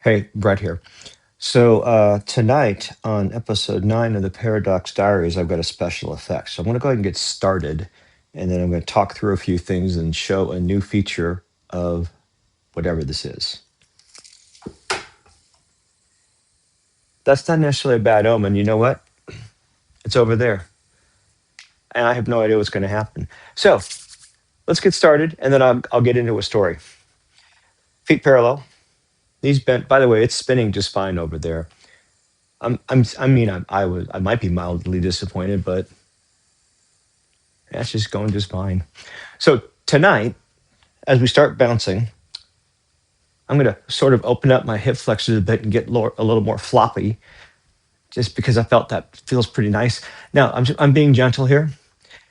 Hey, Brett here. So tonight on episode 9 of the Paradox Diaries, I've got a special effect. So I'm going to go ahead and get started, and then I'm going to talk through a few things and show a new feature of whatever this is. That's not necessarily a bad omen. You know what? It's over there, and I have no idea what's going to happen. So let's get started, and then I'll get into a story. Feet parallel, knees bent. By the way, it's spinning just fine over there. I might be mildly disappointed, but that's just going just fine. So tonight, as we start bouncing, I'm going to sort of open up my hip flexors a bit and get a little more floppy, just because I felt that feels pretty nice. Now, I'm being gentle here.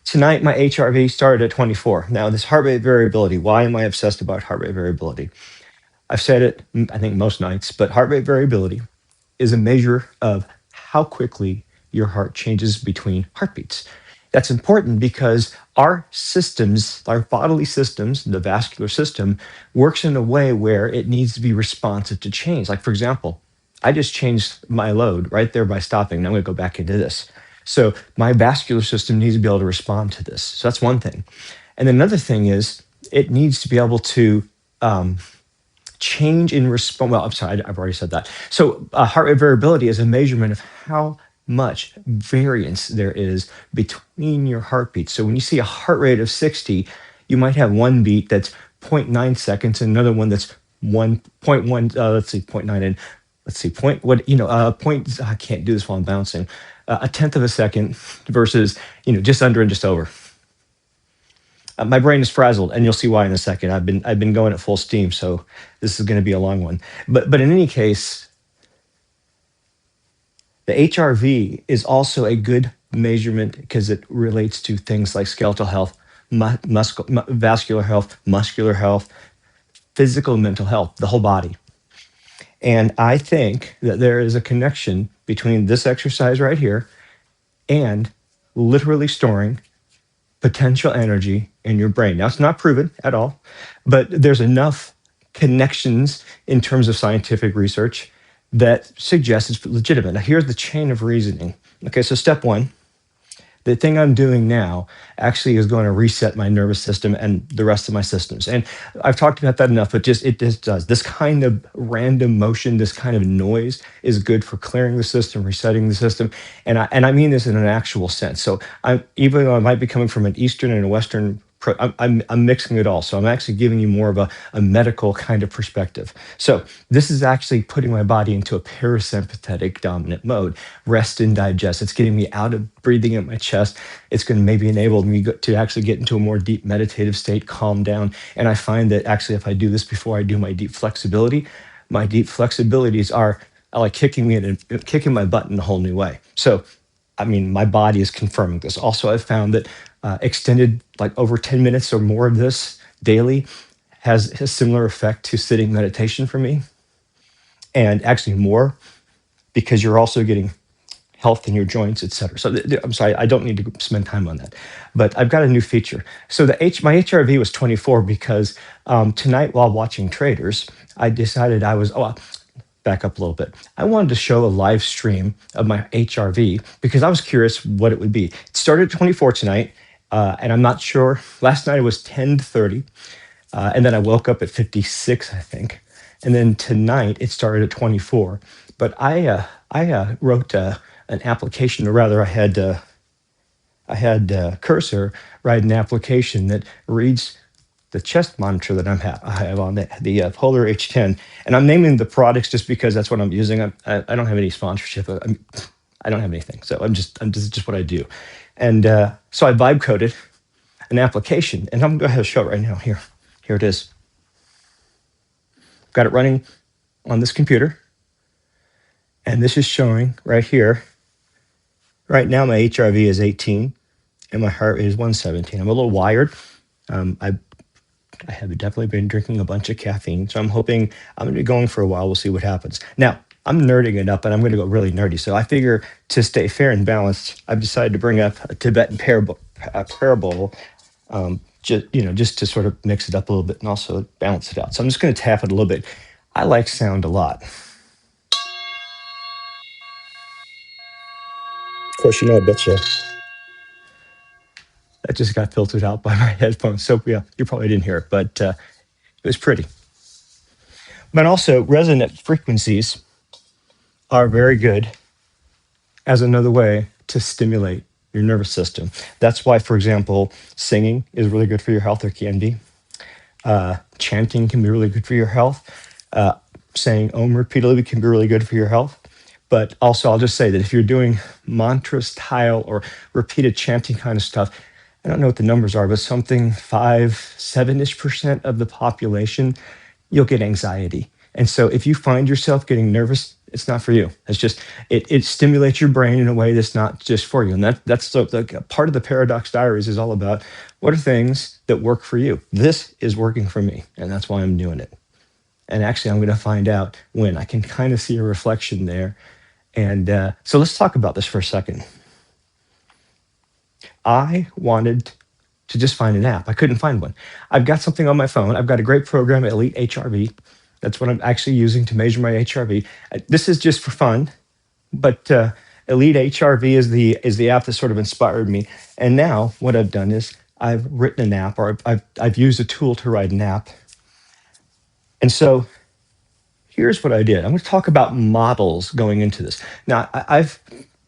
Tonight, my HRV started at 24. Now, this heart rate variability, why am I obsessed about heart rate variability? I've said it, I think, most nights, but heart rate variability is a measure of how quickly your heart changes between heartbeats. That's important because our systems, our bodily systems, the vascular system, works in a way where it needs to be responsive to change. Like, for example, I just changed my load right there by stopping. Now I'm going to go back into this. So my vascular system needs to be able to respond to this. So that's one thing. And then another thing is it needs to be able to change in response. Well, I'm sorry, I've already said that. So heart rate variability is a measurement of how much variance there is between your heartbeats. So when you see a heart rate of 60, you might have one beat that's 0.9 seconds and another one that's 1.1, let's see, 0.9 and let's see, point, I can't do this while I'm bouncing, a tenth of a second versus, just under and just over. My brain is frazzled, and you'll see why in a second. I've been going at full steam, so this is going to be a long one. But in any case, the HRV is also a good measurement because it relates to things like skeletal health, vascular health, muscular health, physical and mental health, the whole body. And I think that there is a connection between this exercise right here and literally storing potential energy in your brain. Now, it's not proven at all, but there's enough connections in terms of scientific research that suggests it's legitimate. Now, here's the chain of reasoning. Okay, so step one, the thing I'm doing now actually is going to reset my nervous system and the rest of my systems. And I've talked about that enough, but it just does. This kind of random motion, this kind of noise is good for clearing the system, resetting the system. And I mean this in an actual sense. So even though I might be coming from an Eastern and a Western, I'm mixing it all. So I'm actually giving you more of a medical kind of perspective. So this is actually putting my body into a parasympathetic dominant mode, rest and digest. It's getting me out of breathing at my chest. It's going to maybe enable me to actually get into a more deep meditative state, calm down. And I find that actually if I do this before I do my deep flexibilities are like kicking my butt in a whole new way. So I mean, my body is confirming this. Also, I've found that extended, like over 10 minutes or more of this daily has a similar effect to sitting meditation for me. And actually more, because you're also getting health in your joints, et cetera. So I'm sorry, I don't need to spend time on that. But I've got a new feature. So my HRV was 24 because tonight while watching traders, I decided back up a little bit. I wanted to show a live stream of my HRV because I was curious what it would be. It started at 24 tonight, and I'm not sure. Last night it was 10 to 30, and then I woke up at 56, I think. And then tonight it started at 24. But I wrote an application, or rather, I had Cursor write an application that reads the chest monitor that I have on the Polar H10, and I'm naming the products just because that's what I'm using. I don't have any sponsorship. I don't have anything, so this is just what I do. And so I vibe coded an application, and I'm going to go ahead and show it right now. Here it is. Got it running on this computer, and this is showing right here. Right now, my HRV is 18, and my heart rate is 117. I'm a little wired. I have definitely been drinking a bunch of caffeine, so I'm hoping I'm going to be going for a while. We'll see what happens. Now, I'm nerding it up, and I'm going to go really nerdy. So I figure to stay fair and balanced, I've decided to bring up a Tibetan parable, just to sort of mix it up a little bit and also balance it out. So I'm just going to tap it a little bit. I like sound a lot. Of course, I bet you that just got filtered out by my headphones. So yeah, you probably didn't hear it, but it was pretty. But also, resonant frequencies are very good as another way to stimulate your nervous system. That's why, for example, singing is really good for your health, or can be. Chanting can be really good for your health. Uh, Saying Om repeatedly can be really good for your health. But also, I'll just say that if you're doing mantra style or repeated chanting kind of stuff, I don't know what the numbers are, but something 7-ish% of the population, you'll get anxiety. And so if you find yourself getting nervous, it's not for you. It's just, it stimulates your brain in a way that's not just for you. And that's the part of the Paradox Diaries is all about what are things that work for you. This is working for me, and that's why I'm doing it. And actually, I'm going to find out when. I can kind of see a reflection there. And so let's talk about this for a second. I wanted to just find an app. I couldn't find one. I've got something on my phone. I've got a great program, Elite HRV. That's what I'm actually using to measure my HRV. This is just for fun, but Elite HRV is the app that sort of inspired me. And now what I've done is I've written an app, or I've used a tool to write an app. And so here's what I did. I'm going to talk about models going into this. Now, I've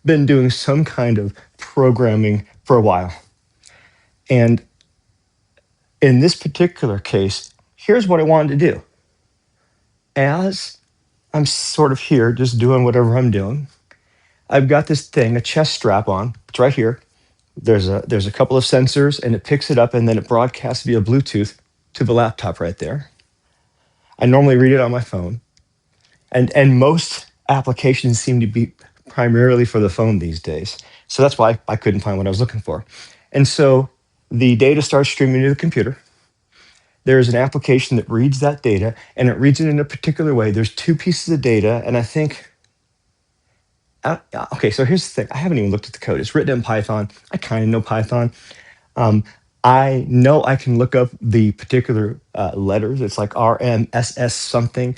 been doing some kind of programming for a while. And in this particular case, here's what I wanted to do. As I'm sort of here just doing whatever I'm doing, I've got this thing, a chest strap on. It's right here. There's a couple of sensors, and it picks it up, and then it broadcasts via Bluetooth to the laptop right there. I normally read it on my phone. And most applications seem to be primarily for the phone these days. So that's why I couldn't find what I was looking for. And so the data starts streaming to the computer. There's an application that reads that data, and it reads it in a particular way. There's two pieces of data, and I think, okay, so here's the thing. I haven't even looked at the code. It's written in Python. I kind of know Python. I know I can look up the particular letters. It's like RMSS something.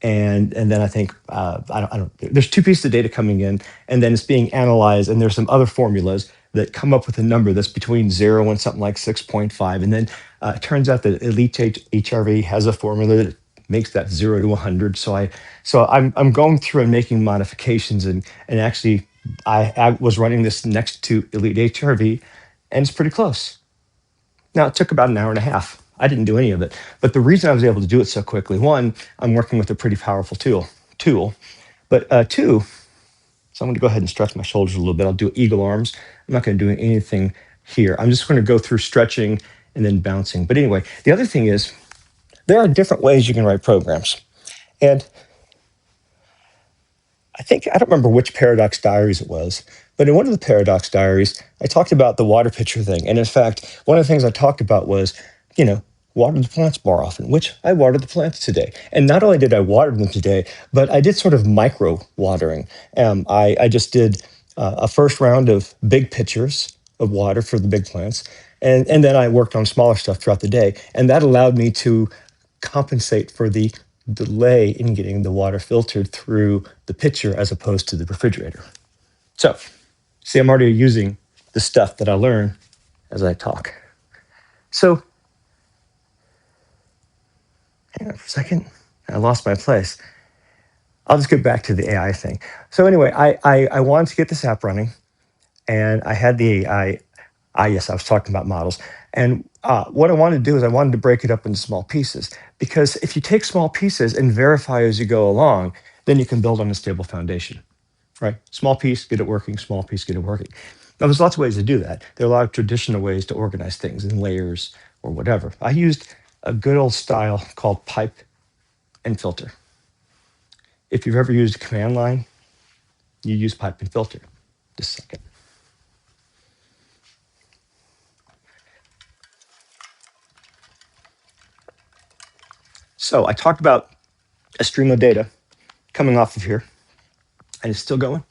And then I think I don't. There's two pieces of data coming in, and then it's being analyzed. And there's some other formulas that come up with a number that's between 0 and something like 6.5. And then it turns out that Elite HRV has a formula that makes that 0 to 100. So I'm going through and making modifications, and actually I was running this next to Elite HRV, and it's pretty close. Now, it took about an hour and a half. I didn't do any of it. But the reason I was able to do it so quickly, one, I'm working with a pretty powerful tool. But two, so I'm going to go ahead and stretch my shoulders a little bit. I'll do eagle arms. I'm not going to do anything here. I'm just going to go through stretching and then bouncing. But anyway, the other thing is there are different ways you can write programs. And I don't remember which Paradox Diaries it was, but in one of the Paradox Diaries, I talked about the water pitcher thing. And in fact, one of the things I talked about was, water the plants more often, which I watered the plants today. And not only did I water them today, but I did sort of micro watering. I just did a first round of big pitchers of water for the big plants. And then I worked on smaller stuff throughout the day. And that allowed me to compensate for the delay in getting the water filtered through the pitcher as opposed to the refrigerator. So, see, I'm already using the stuff that I learn as I talk. So, hang on for a second. I lost my place. I'll just get back to the AI thing. So anyway, I wanted to get this app running, and I had the AI. Yes, I was talking about models. And what I wanted to do is I wanted to break it up into small pieces, because if you take small pieces and verify as you go along, then you can build on a stable foundation, right? Small piece, get it working, small piece, get it working. Now, there's lots of ways to do that. There are a lot of traditional ways to organize things in layers or whatever. I used a good old style called pipe and filter. If you've ever used a command line, you use pipe and filter. Just a second. So I talked about a stream of data coming off of here, and it's still going.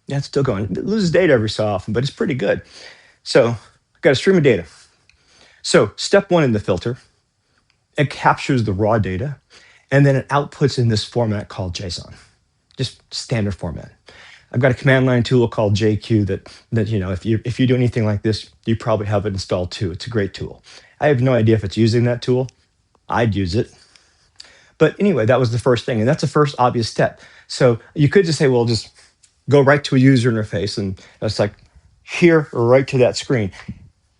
Yeah, it's still going. It loses data every so often, but it's pretty good. So I've got a stream of data. So step one in the filter, it captures the raw data, and then it outputs in this format called JSON, just standard format. I've got a command line tool called JQ that if you do anything like this, you probably have it installed too. It's a great tool. I have no idea if it's using that tool. I'd use it. But anyway, that was the first thing, and that's the first obvious step. So you could just say, well, just go right to a user interface, and it's like here, right to that screen.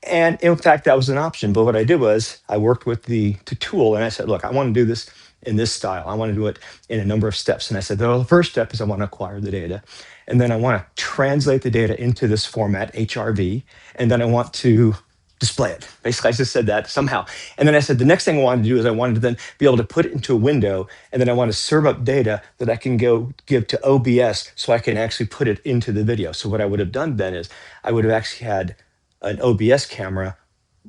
And in fact, that was an option. But what I did was I worked with the tool, and I said, look, I want to do this in this style. I want to do it in a number of steps. And I said, well, the first step is I want to acquire the data. And then I want to translate the data into this format, HRV. And then I want to display it. Basically, I just said that somehow. And then I said, the next thing I wanted to do is I wanted to then be able to put it into a window. And then I want to serve up data that I can go give to OBS so I can actually put it into the video. So what I would have done then is I would have actually had an OBS camera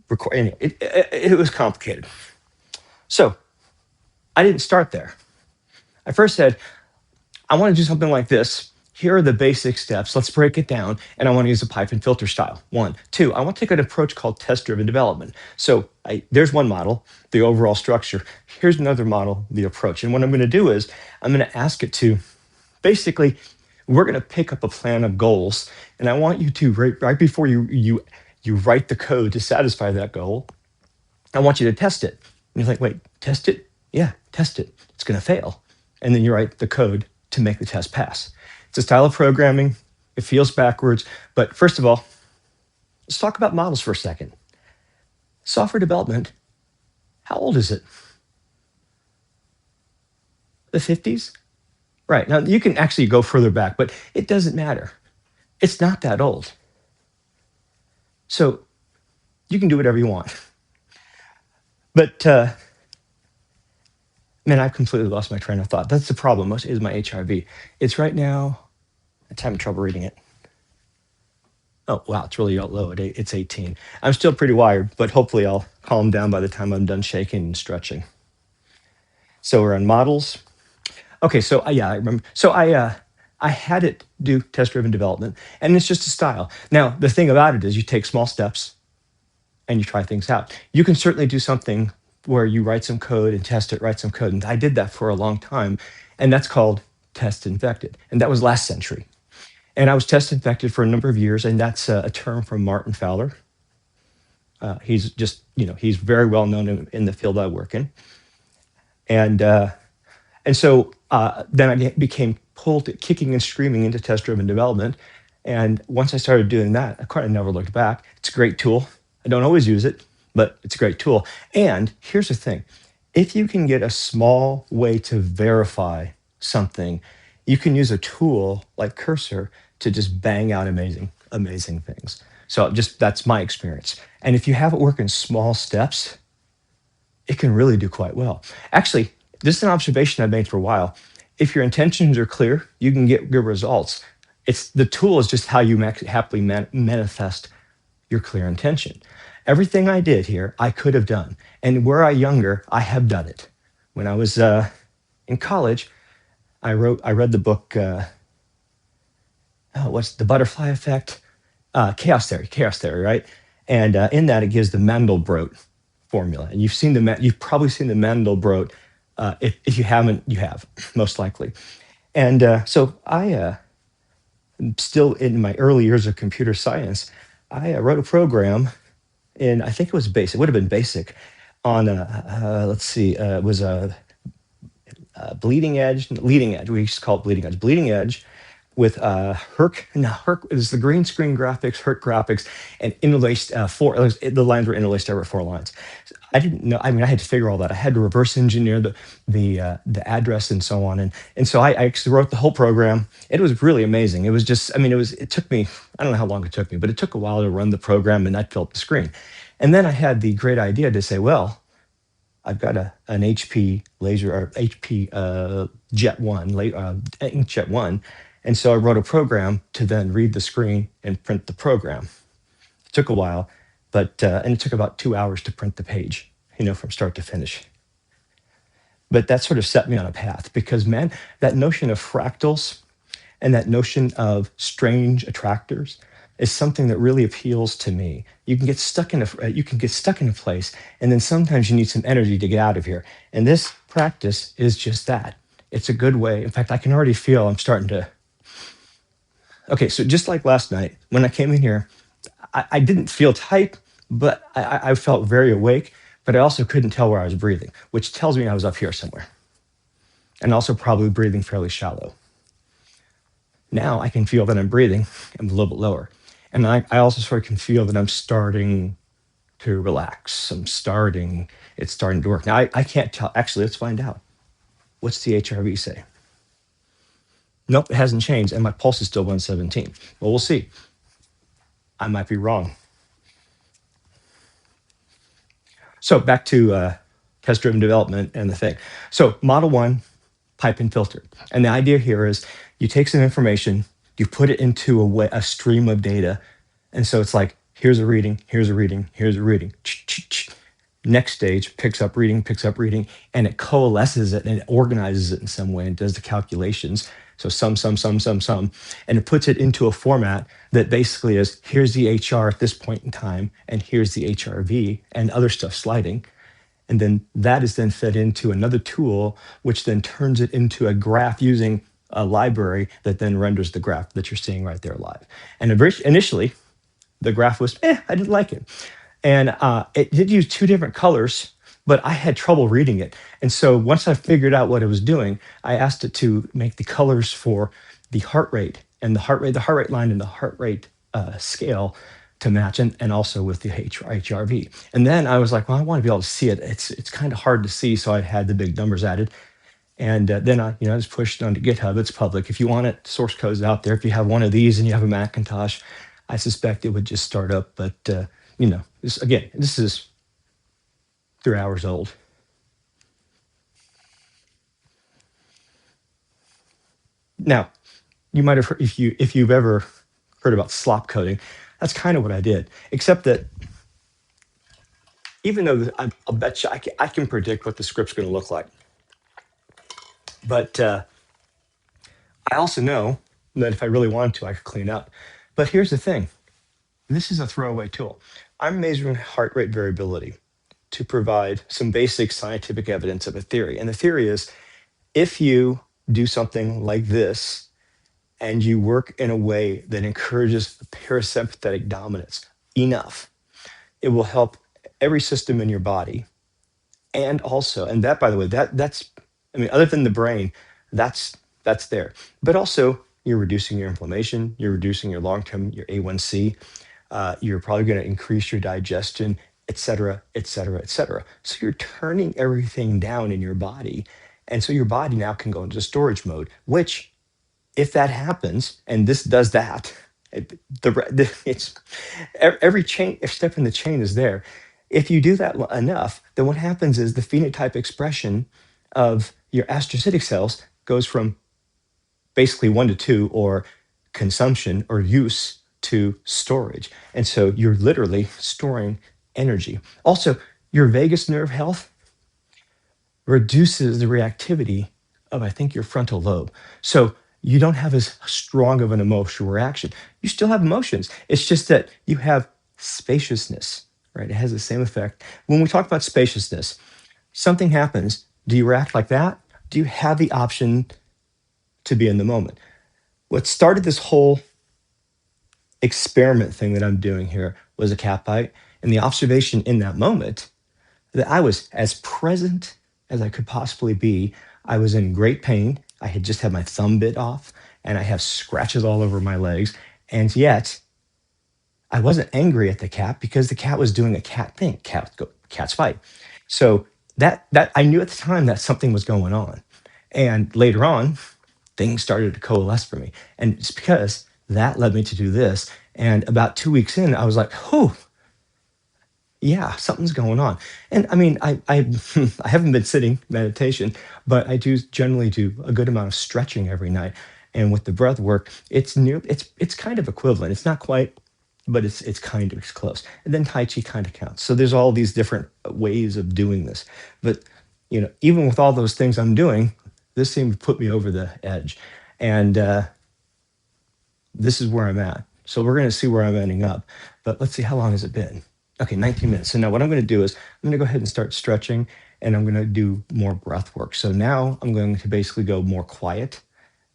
recording. It was complicated. So I didn't start there. I first said, I want to do something like this. Here are the basic steps. Let's break it down. And I want to use a Python filter style. 1. 2, I want to take an approach called test-driven development. So there's one model, the overall structure. Here's another model, the approach. And what I'm going to do is I'm going to ask it to basically, we're going to pick up a plan of goals. And I want you to, right before you write the code to satisfy that goal, I want you to test it. And you're like, wait, test it? Yeah, test it. It's going to fail. And then you write the code to make the test pass. It's a style of programming. It feels backwards. But first of all, let's talk about models for a second. Software development, how old is it? The 50s? Right. Now, you can actually go further back, but it doesn't matter. It's not that old. So you can do whatever you want. But man, I've completely lost my train of thought. That's the problem, is my HRV. It's right now, I'm having trouble reading it. Oh, wow, it's really low. It's 18. I'm still pretty wired, but hopefully I'll calm down by the time I'm done shaking and stretching. So we're on models. Okay, so yeah, I remember. So I had it do test-driven development, and it's just a style. Now, the thing about it is you take small steps and you try things out. You can certainly do something where you write some code and test it, write some code. And I did that for a long time. And that's called test infected. And that was last century. And I was test infected for a number of years. And that's a term from Martin Fowler. He's just, he's very well known in the field I work in. And so then I became pulled kicking and screaming into test-driven development. And once I started doing that, I kind of never looked back. It's a great tool. I don't always use it, but it's a great tool. And here's the thing. If you can get a small way to verify something, you can use a tool like Cursor to just bang out amazing things. So that's my experience. And if you have it work in small steps, it can really do quite well. Actually, this is an observation I've made for a while. If your intentions are clear, you can get good results. The tool is just how you happily manifest your clear intention. Everything I did here, I could have done. And were I younger, I have done it. When I was in college, I read the book, what's the butterfly effect? Chaos theory, right? And in that, it gives the Mandelbrot formula. And you've probably seen the Mandelbrot. If you haven't, you have, most likely. And so I, still in my early years of computer science, I wrote a program I think it was basic, it would have been basic, on, it was a leading edge, we used to call it bleeding edge with Herc is the green screen graphics, Herc graphics, and interlaced the lines were interlaced over 4 lines. I didn't know, I had to figure all that. I had to reverse engineer the address and so on. And so I actually wrote the whole program. It was really amazing. It was just, it took me, I don't know how long it took me, but it took a while to run the program and that filled the screen. And then I had the great idea to say, well, I've got an HP laser or HP Jet 1, inkjet 1. And so I wrote a program to then read the screen and print the program. It took a while, but and it took about 2 hours to print the page, from start to finish. But that sort of set me on a path because, man, that notion of fractals and that notion of strange attractors is something that really appeals to me. You can get stuck in a place, and then sometimes you need some energy to get out of here. And this practice is just that. It's a good way. In fact, I can already feel I'm starting to. Okay, so just like last night, when I came in here, I didn't feel tight, but I felt very awake, but I also couldn't tell where I was breathing, which tells me I was up here somewhere, and also probably breathing fairly shallow. Now I can feel that I'm breathing. I'm a little bit lower. And I also sort of can feel that I'm starting to relax. It's starting to work. Now I can't tell. Actually, let's find out. What's the HRV say? Nope, it hasn't changed. And my pulse is still 117. Well, we'll see. I might be wrong. So back to test-driven development and the thing. So model one, pipe and filter. And the idea here is you take some information, you put it into a stream of data. And so it's like, here's a reading, here's a reading, here's a reading. Next stage picks up reading, and it coalesces it and it organizes it in some way and does the calculations. So sum, and it puts it into a format that basically is, here's the HR at this point in time, and here's the HRV and other stuff sliding. And then that is then fed into another tool, which then turns it into a graph using a library that then renders the graph that you're seeing right there live. And initially, the graph was, I didn't like it. And it did use two different colors, but I had trouble reading it. And so once I figured out what it was doing, I asked it to make the colors for the heart rate and the heart rate line and the heart rate scale to match, and also with the HRV. And then I was like, well, I want to be able to see it. It's kind of hard to see, so I had the big numbers added. And then I just pushed it onto GitHub. It's public. If you want it, source code's out there. If you have one of these and you have a Macintosh, I suspect it would just start up. But this is 3 hours old. Now, you might have heard, if you've ever heard about slop coding, that's kind of what I did. Except that even though I'll bet you I can predict what the script's going to look like, but I also know that if I really wanted to, I could clean up. But here's the thing: this is a throwaway tool. I'm measuring heart rate variability to provide some basic scientific evidence of a theory. And the theory is, if you do something like this and you work in a way that encourages parasympathetic dominance enough, it will help every system in your body. And also, and that, by the way, other than the brain, that's there. But also, you're reducing your inflammation, you're reducing your long-term, your A1C, you're probably going to increase your digestion, et cetera, et cetera, et cetera. So you're turning everything down in your body. And so your body now can go into storage mode, which, if that happens, and this does that, it's every step in the chain is there. If you do that enough, then what happens is the phenotype expression of your astrocytic cells goes from basically 1 to 2, or consumption or use, to storage. And so you're literally storing energy. Also, your vagus nerve health reduces the reactivity of, I think, your frontal lobe. So you don't have as strong of an emotional reaction. You still have emotions. It's just that you have spaciousness, right? It has the same effect. When we talk about spaciousness, something happens. Do you react like that? Do you have the option to be in the moment? What started this whole experiment thing that I'm doing here was a cat bite, and the observation in that moment that I was as present as I could possibly be. I was in great pain. I had just had my thumb bit off, and I have scratches all over my legs. And yet, I wasn't angry at the cat because the cat was doing a cat thing. Cats fight. So that I knew at the time that something was going on. And later on, things started to coalesce for me. And it's because that led me to do this. And about 2 weeks in, I was like, whew, yeah, something's going on. And I mean, I I haven't been sitting meditation, but I do generally do a good amount of stretching every night. And with the breath work, it's kind of equivalent. It's not quite, but it's kind of close. And then Tai Chi kind of counts. So there's all these different ways of doing this. But even with all those things I'm doing, this seemed to put me over the edge. And this is where I'm at. So we're going to see where I'm ending up. But let's see, how long has it been? Okay, 19 minutes. So now what I'm going to do is I'm going to go ahead and start stretching. and I'm going to do more breath work. So now I'm going to basically go more quiet.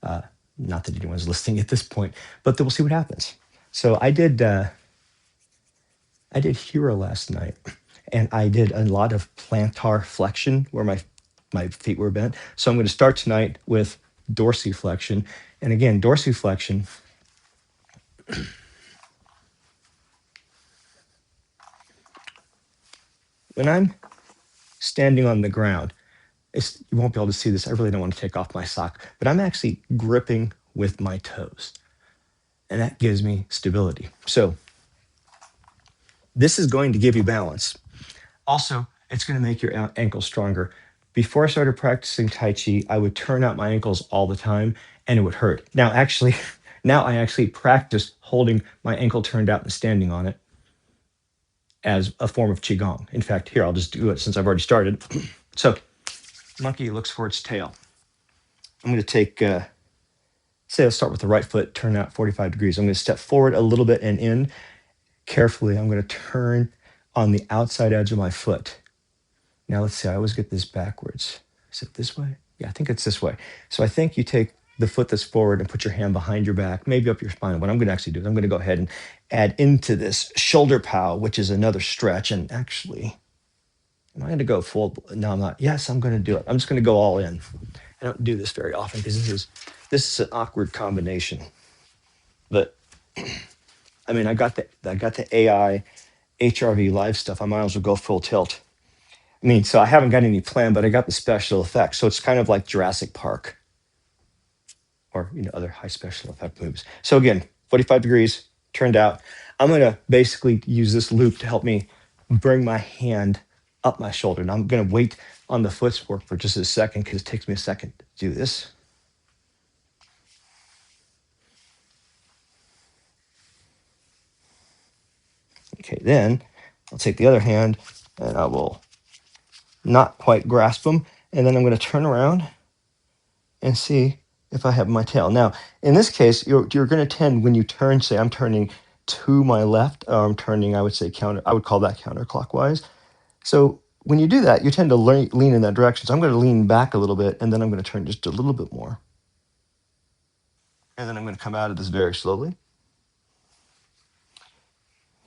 Uh, Not that anyone's listening at this point, but we'll see what happens. So I did Hero last night, and I did a lot of plantar flexion where my feet were bent. So I'm going to start tonight with dorsiflexion. And again, dorsiflexion, when I'm standing on the ground, you won't be able to see this. I really don't want to take off my sock, but I'm actually gripping with my toes, and that gives me stability. So this is going to give you balance. Also, it's going to make your ankles stronger. Before I started practicing Tai Chi, I would turn out my ankles all the time and it would hurt. Now I actually practice holding my ankle turned out and standing on it as a form of Qigong. In fact, here, I'll just do it since I've already started. So, monkey looks for its tail. I'm going to take, say, I'll start with the right foot, turn out 45 degrees. I'm going to step forward a little bit and in. Carefully, I'm going to turn on the outside edge of my foot. Now let's see, I always get this backwards. Is it this way? Yeah, I think it's this way. So I think you take the foot that's forward and put your hand behind your back, maybe up your spine. What I'm going to actually do is I'm going to go ahead and add into this shoulder pow, which is another stretch. And actually, am I going to go full? No, I'm not. Yes, I'm going to do it. I'm just going to go all in. I don't do this very often because this is an awkward combination. But I mean, I got the AI HRV live stuff. I might as well go full tilt. I mean, so I haven't got any plan, but I got the special effects. So it's kind of like Jurassic Park or other high special effect movies. So again, 45 degrees turned out. I'm going to basically use this loop to help me bring my hand up my shoulder. And I'm going to wait on the footwork for just a second because it takes me a second to do this. Okay, then I'll take the other hand and I will not quite grasp them. And then I'm going to turn around and see if I have my tail. Now, in this case, you're going to tend, when you turn, say I'm turning to my left, or I'm turning, I would call that counterclockwise. So when you do that, you tend to lean in that direction. So I'm going to lean back a little bit, and then I'm going to turn just a little bit more. And then I'm going to come out of this very slowly.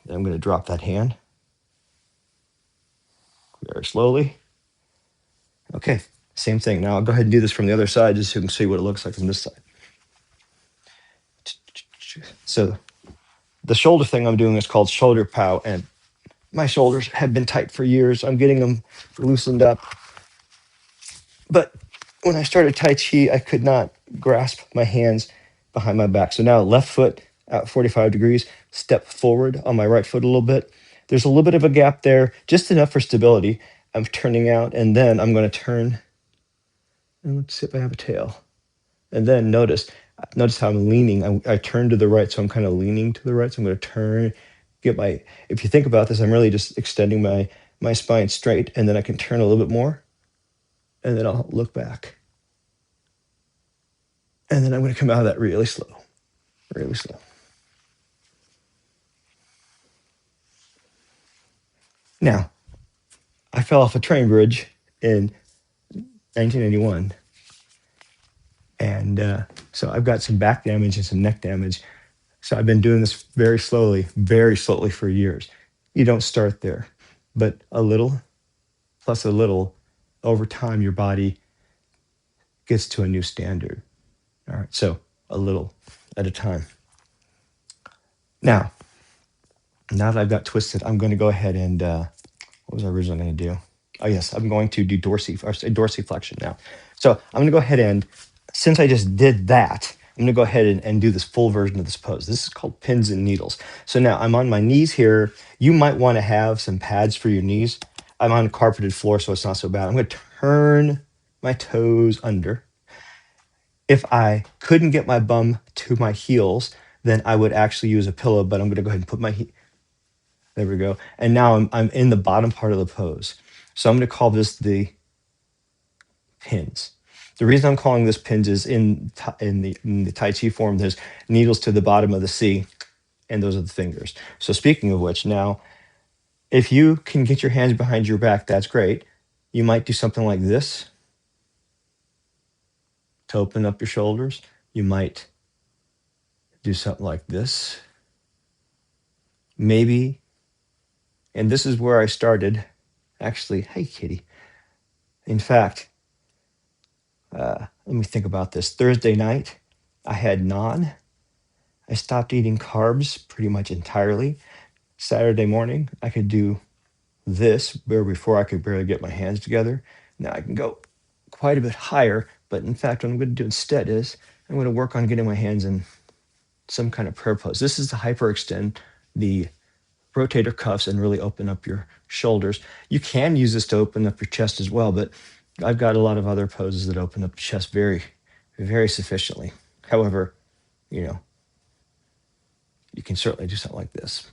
Then I'm going to drop that hand very slowly. Okay, same thing. Now I'll go ahead and do this from the other side just so you can see what it looks like from this side. So the shoulder thing I'm doing is called shoulder pow, and my shoulders have been tight for years. I'm getting them loosened up. But when I started Tai Chi, I could not grasp my hands behind my back. So now left foot out 45 degrees, step forward on my right foot a little bit. There's a little bit of a gap there, just enough for stability. I'm turning out, and then I'm going to turn. And let's see if I have a tail. And then notice how I'm leaning. I turn to the right, so I'm kind of leaning to the right. So I'm going to turn, if you think about this, I'm really just extending my spine straight, and then I can turn a little bit more, and then I'll look back. And then I'm going to come out of that really slow, really slow. Now, I fell off a train bridge in 1981. And so I've got some back damage and some neck damage. So I've been doing this very slowly for years. You don't start there, but a little plus a little, over time, your body gets to a new standard. All right, so a little at a time. Now that I've got twisted, I'm going to go ahead and, what was I originally going to do? Oh, yes, I'm going to do dorsiflexion now. So I'm going to go ahead and, since I just did that, I'm going to go ahead and do this full version of this pose. This is called pins and needles. So now I'm on my knees here. You might want to have some pads for your knees. I'm on a carpeted floor, so it's not so bad. I'm going to turn my toes under. If I couldn't get my bum to my heels, then I would actually use a pillow, but I'm going to go ahead and put my there we go. And now I'm in the bottom part of the pose. So I'm going to call this the pins. The reason I'm calling this pins is in the Tai Chi form, there's needles to the bottom of the C, and those are the fingers. So speaking of which, now, if you can get your hands behind your back, that's great. You might do something like this to open up your shoulders. You might do something like this. Maybe, and this is where I started. Actually, hey, kitty. In fact, let me think about this. Thursday night, I had naan. I stopped eating carbs pretty much entirely. Saturday morning, I could do this, where before I could barely get my hands together. Now I can go quite a bit higher, but in fact, what I'm going to do instead is I'm going to work on getting my hands in some kind of prayer pose. This is to hyperextend the rotator cuffs and really open up your shoulders. You can use this to open up your chest as well, but I've got a lot of other poses that open up the chest very, very sufficiently. However, you know, you can certainly do something like this.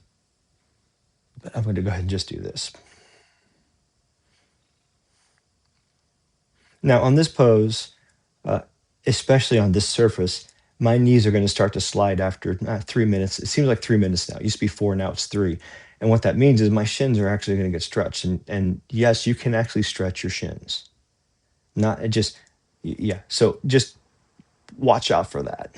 But I'm going to go ahead and just do this. Now, on this pose, uh, especially on this surface, my knees are going to start to slide after 3 minutes. It seems like 3 minutes now. It used to be 4, now it's 3. And what that means is my shins are actually going to get stretched. And yes, you can actually stretch your shins. Not it just, yeah. So just watch out for that.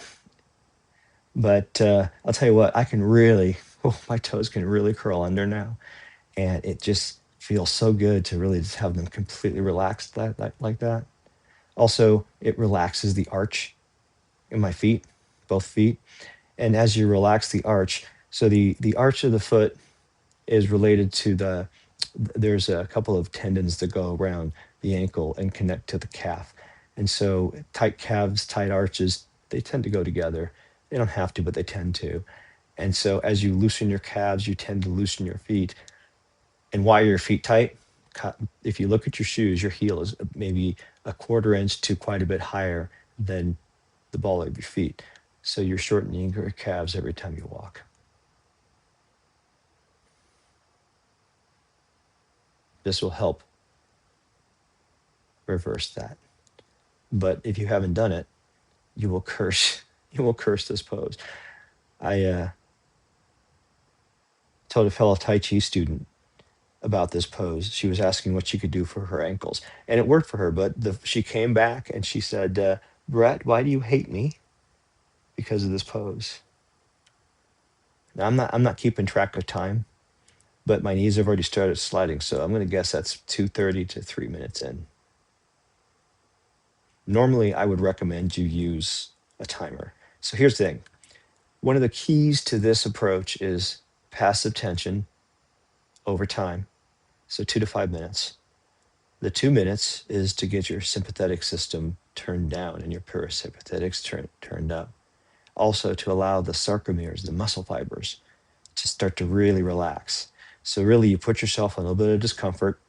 But I'll tell you what, I can really, oh, my toes can really curl under now. And it just feels so good to really just have them completely relaxed like that. Also, it relaxes the arch in my feet, both feet. And as you relax the arch, so the arch of the foot is related to there's a couple of tendons that go around the ankle and connect to the calf. And so tight calves, tight arches, they tend to go together. They don't have to, but they tend to. And so as you loosen your calves, you tend to loosen your feet. And why are your feet tight? If you look at your shoes, your heel is maybe a quarter inch to quite a bit higher than the ball of your feet. So you're shortening your calves every time you walk. This will help reverse that. But if you haven't done it, you will curse. You will curse this pose. I told a fellow Tai Chi student about this pose. She was asking what she could do for her ankles, and it worked for her. But she came back and she said, "Brett, why do you hate me because of this pose?" Now, I'm not keeping track of time, but my knees have already started sliding, so I'm going to guess that's 2:30 to 3 minutes in. Normally, I would recommend you use a timer. So here's the thing. One of the keys to this approach is passive tension over time. So 2 to 5 minutes. The 2 minutes is to get your sympathetic system turned down and your parasympathetics turned up. Also to allow the sarcomeres, the muscle fibers, to start to really relax. So really you put yourself in a little bit of discomfort.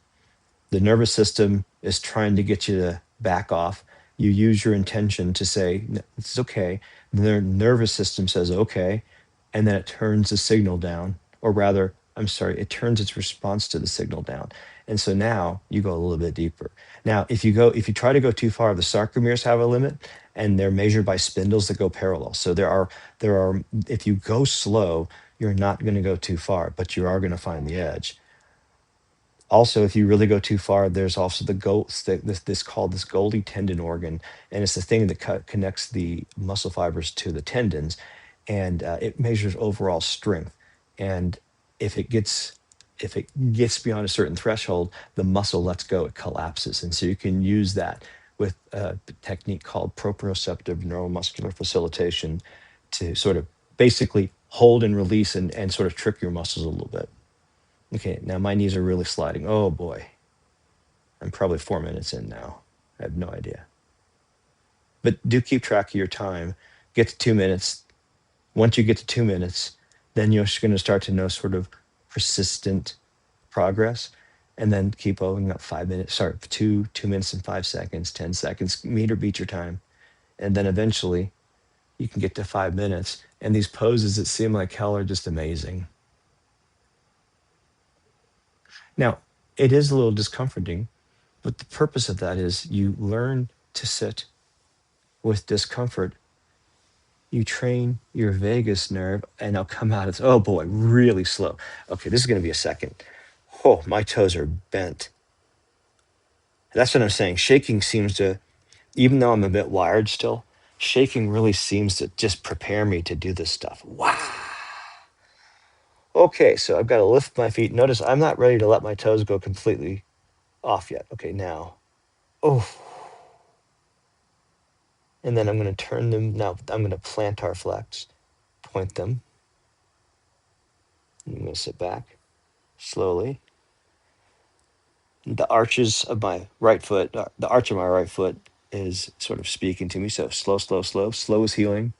The nervous system is trying to get you to back off. You use your intention to say, it's okay. The nervous system says, okay. And then it turns the signal down, or rather, I'm sorry, it turns its response to the signal down. And so now you go a little bit deeper. Now, if you try to go too far, the sarcomeres have a limit and they're measured by spindles that go parallel. So there are, if you go slow, you're not going to go too far, but you are going to find the edge. Also, if you really go too far, there's also this called this Golgi tendon organ, and it's the thing that connects the muscle fibers to the tendons, and it measures overall strength. And if it gets beyond a certain threshold, the muscle lets go; it collapses, and so you can use that with a technique called proprioceptive neuromuscular facilitation to sort of basically hold and release and sort of trick your muscles a little bit. Okay, now my knees are really sliding. Oh boy. I'm probably 4 minutes in now. I have no idea. But do keep track of your time. Get to 2 minutes. Once you get to 2 minutes, then you're going to start to know sort of persistent progress. And then keep going up 5 minutes. Sorry, 2 minutes and 5 seconds, 10 seconds. Meet or beat your time. And then eventually you can get to 5 minutes. And these poses that seem like hell are just amazing. Now, it is a little discomforting, but the purpose of that is you learn to sit with discomfort. You train your vagus nerve, and I'll come out as, oh boy, really slow. Okay, this is going to be a second. Oh, my toes are bent. That's what I'm saying. Shaking seems to, even though I'm a bit wired still, shaking really seems to just prepare me to do this stuff. Wow. Okay, so I've got to lift my feet. Notice I'm not ready to let my toes go completely off yet. Okay, now. Oh. And then I'm going to turn them. Now I'm going to plantar flex, point them. I'm going to sit back slowly. The arches of my right foot, the arch of my right foot is sort of speaking to me. So slow, slow, slow. Slow is healing.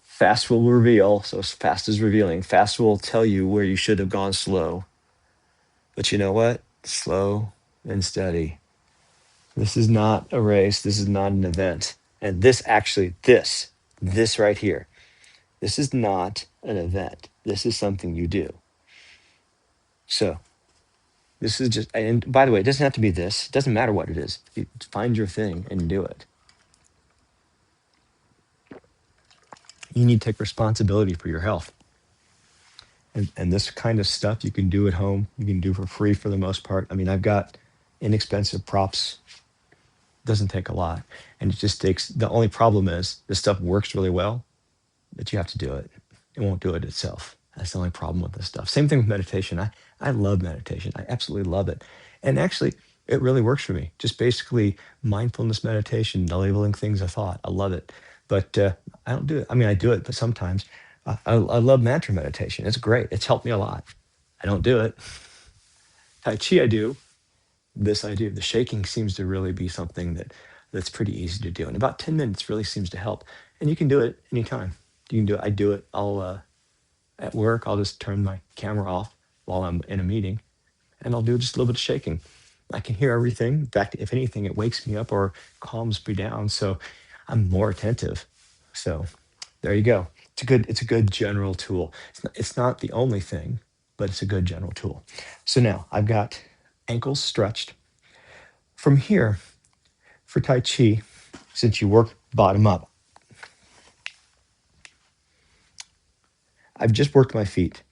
Fast will reveal. So fast is revealing. Fast will tell you where you should have gone slow. But you know what? Slow and steady. This is not a race. This is not an event. And this actually, this right here, this is not an event. This is something you do. So this is just, and by the way, it doesn't have to be this. It doesn't matter what it is. You find your thing and do it. You need to take responsibility for your health. And this kind of stuff you can do at home. You can do for free for the most part. I mean, I've got inexpensive props. Doesn't take a lot. And it just takes, the only problem is this stuff works really well, but you have to do it. It won't do it itself. That's the only problem with this stuff. Same thing with meditation. I love meditation. I absolutely love it. And actually, it really works for me. Just basically mindfulness meditation, labeling things a thought. I love it. But I don't do it. I mean, I do it, but sometimes I love mantra meditation. It's great. It's helped me a lot. I don't do it. Tai Chi, I do. This I do. The shaking seems to really be something that's pretty easy to do. And about 10 minutes really seems to help. And you can do it anytime. You can do it. I do it. I'll at work, I'll just turn my camera off while I'm in a meeting and I'll do just a little bit of shaking. I can hear everything. In fact, if anything, it wakes me up or calms me down. So I'm more attentive. So there you go. It's a good general tool. It's not the only thing, but it's a good general tool. So now I've got ankles stretched. From here, for Tai Chi, since you work bottom up, I've just worked my feet.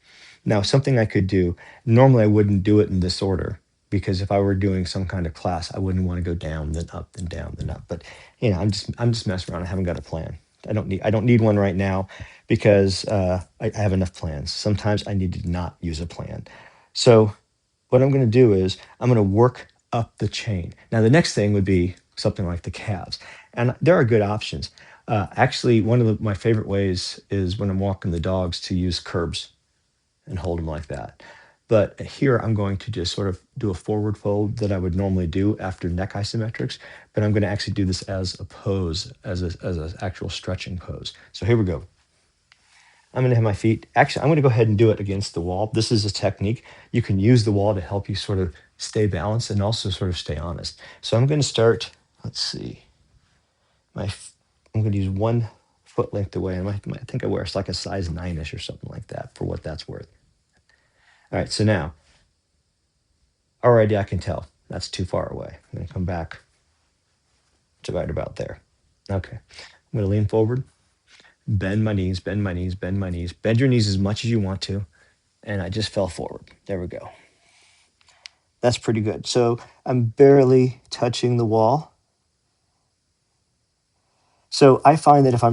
Now, something I could do, normally I wouldn't do it in this order because if I were doing some kind of class, I wouldn't want to go down, then up, then down, then up. But I'm just messing around. I haven't got a plan. I don't need one right now because I have enough plans. Sometimes I need to not use a plan. So what I'm going to do is I'm going to work up the chain. Now, the next thing would be something like the calves. And there are good options. Actually, one of my favorite ways is when I'm walking the dogs to use curbs and hold them like that. But here I'm going to just sort of do a forward fold that I would normally do after neck isometrics, but I'm going to actually do this as a pose, as an actual stretching pose. So here we go. I'm going to have my feet. Actually, I'm going to go ahead and do it against the wall. This is a technique. You can use the wall to help you sort of stay balanced and also sort of stay honest. So I'm going to start, let's see, I'm going to use 1 foot length away. I think I wear it's like a size 9-ish or something like that for what that's worth. All right, so now, already I can tell that's too far away. I'm going to come back to right about there. Okay, I'm going to lean forward, bend my knees, bend my knees, bend my knees. Bend your knees as much as you want to. And I just fell forward. There we go. That's pretty good. So I'm barely touching the wall. So I find that if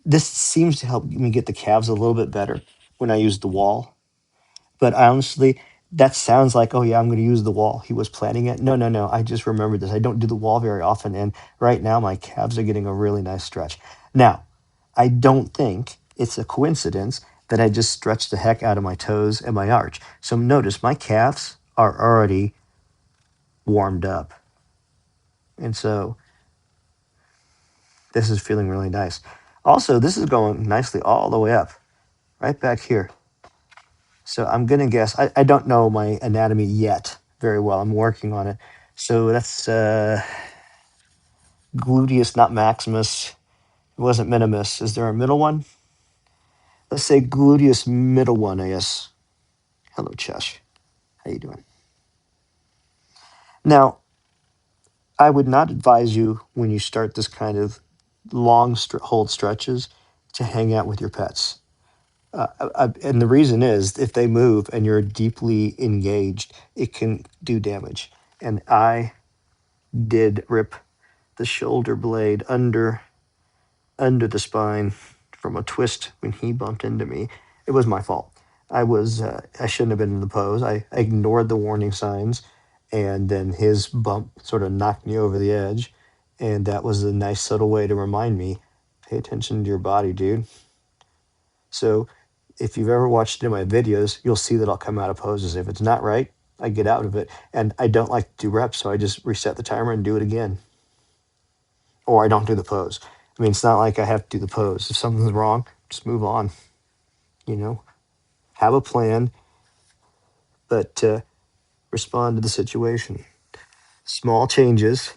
this seems to help me get the calves a little bit better when I use the wall. But I honestly, that sounds like, oh yeah, I'm going to use the wall. He was planning it. No, no, no. I just remembered this. I don't do the wall very often. And right now my calves are getting a really nice stretch. Now, I don't think it's a coincidence that I just stretched the heck out of my toes and my arch. So notice my calves are already warmed up. And so this is feeling really nice. Also, this is going nicely all the way up, right back here. So I'm going to guess, I don't know my anatomy yet very well. I'm working on it. So that's gluteus, not maximus. It wasn't minimus. Is there a middle one? Let's say gluteus middle one, I guess. Hello, Chesh. How you doing? Now, I would not advise you when you start this kind of long hold stretches to hang out with your pets. And the reason is if they move and you're deeply engaged, it can do damage. And I did rip the shoulder blade under the spine from a twist when he bumped into me. It was my fault. I shouldn't have been in the pose. I ignored the warning signs, and then his bump sort of knocked me over the edge, and that was a nice subtle way to remind me, pay attention to your body, dude. So if you've ever watched any of my videos, you'll see that I'll come out of poses. If it's not right, I get out of it. And I don't like to do reps, so I just reset the timer and do it again. Or I don't do the pose. I mean, it's not like I have to do the pose. If something's wrong, just move on. You know, have a plan, but respond to the situation. Small changes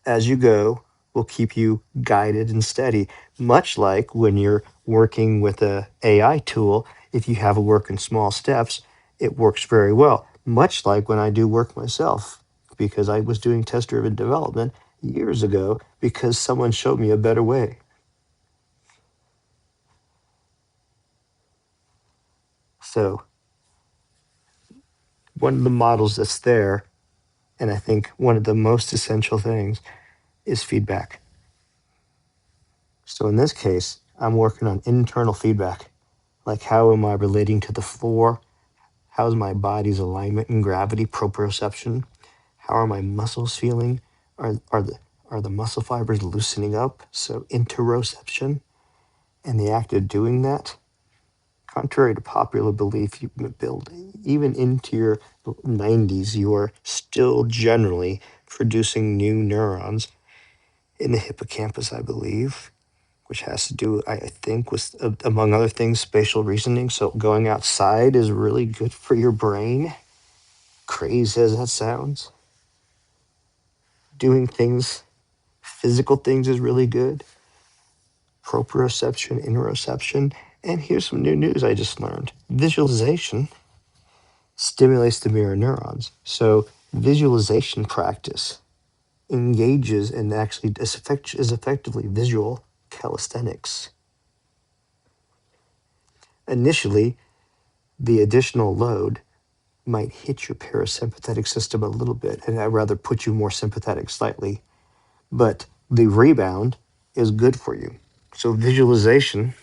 as you go will keep you guided and steady, much like when you're working with a AI tool. If you have a work in small steps, it works very well, much like when I do work myself, because I was doing test-driven development years ago because someone showed me a better way. So one of the models that's there, and I think one of the most essential things, is feedback. So in this case, I'm working on internal feedback. Like, how am I relating to the floor? How's my body's alignment and gravity, proprioception? How are my muscles feeling? Are the muscle fibers loosening up? So interoception. And the act of doing that, contrary to popular belief, you build even into your 90s, you are still generally producing new neurons in the hippocampus, I believe, which has to do, I think, with, among other things, spatial reasoning. So going outside is really good for your brain, crazy as that sounds. Doing things, physical things, is really good. Proprioception, interoception. And here's some new news I just learned. Visualization stimulates the mirror neurons. So visualization practice engages and actually is effectively visual calisthenics. Initially, the additional load might hit your parasympathetic system a little bit, and I'd rather put you more sympathetic slightly, but the rebound is good for you. So visualization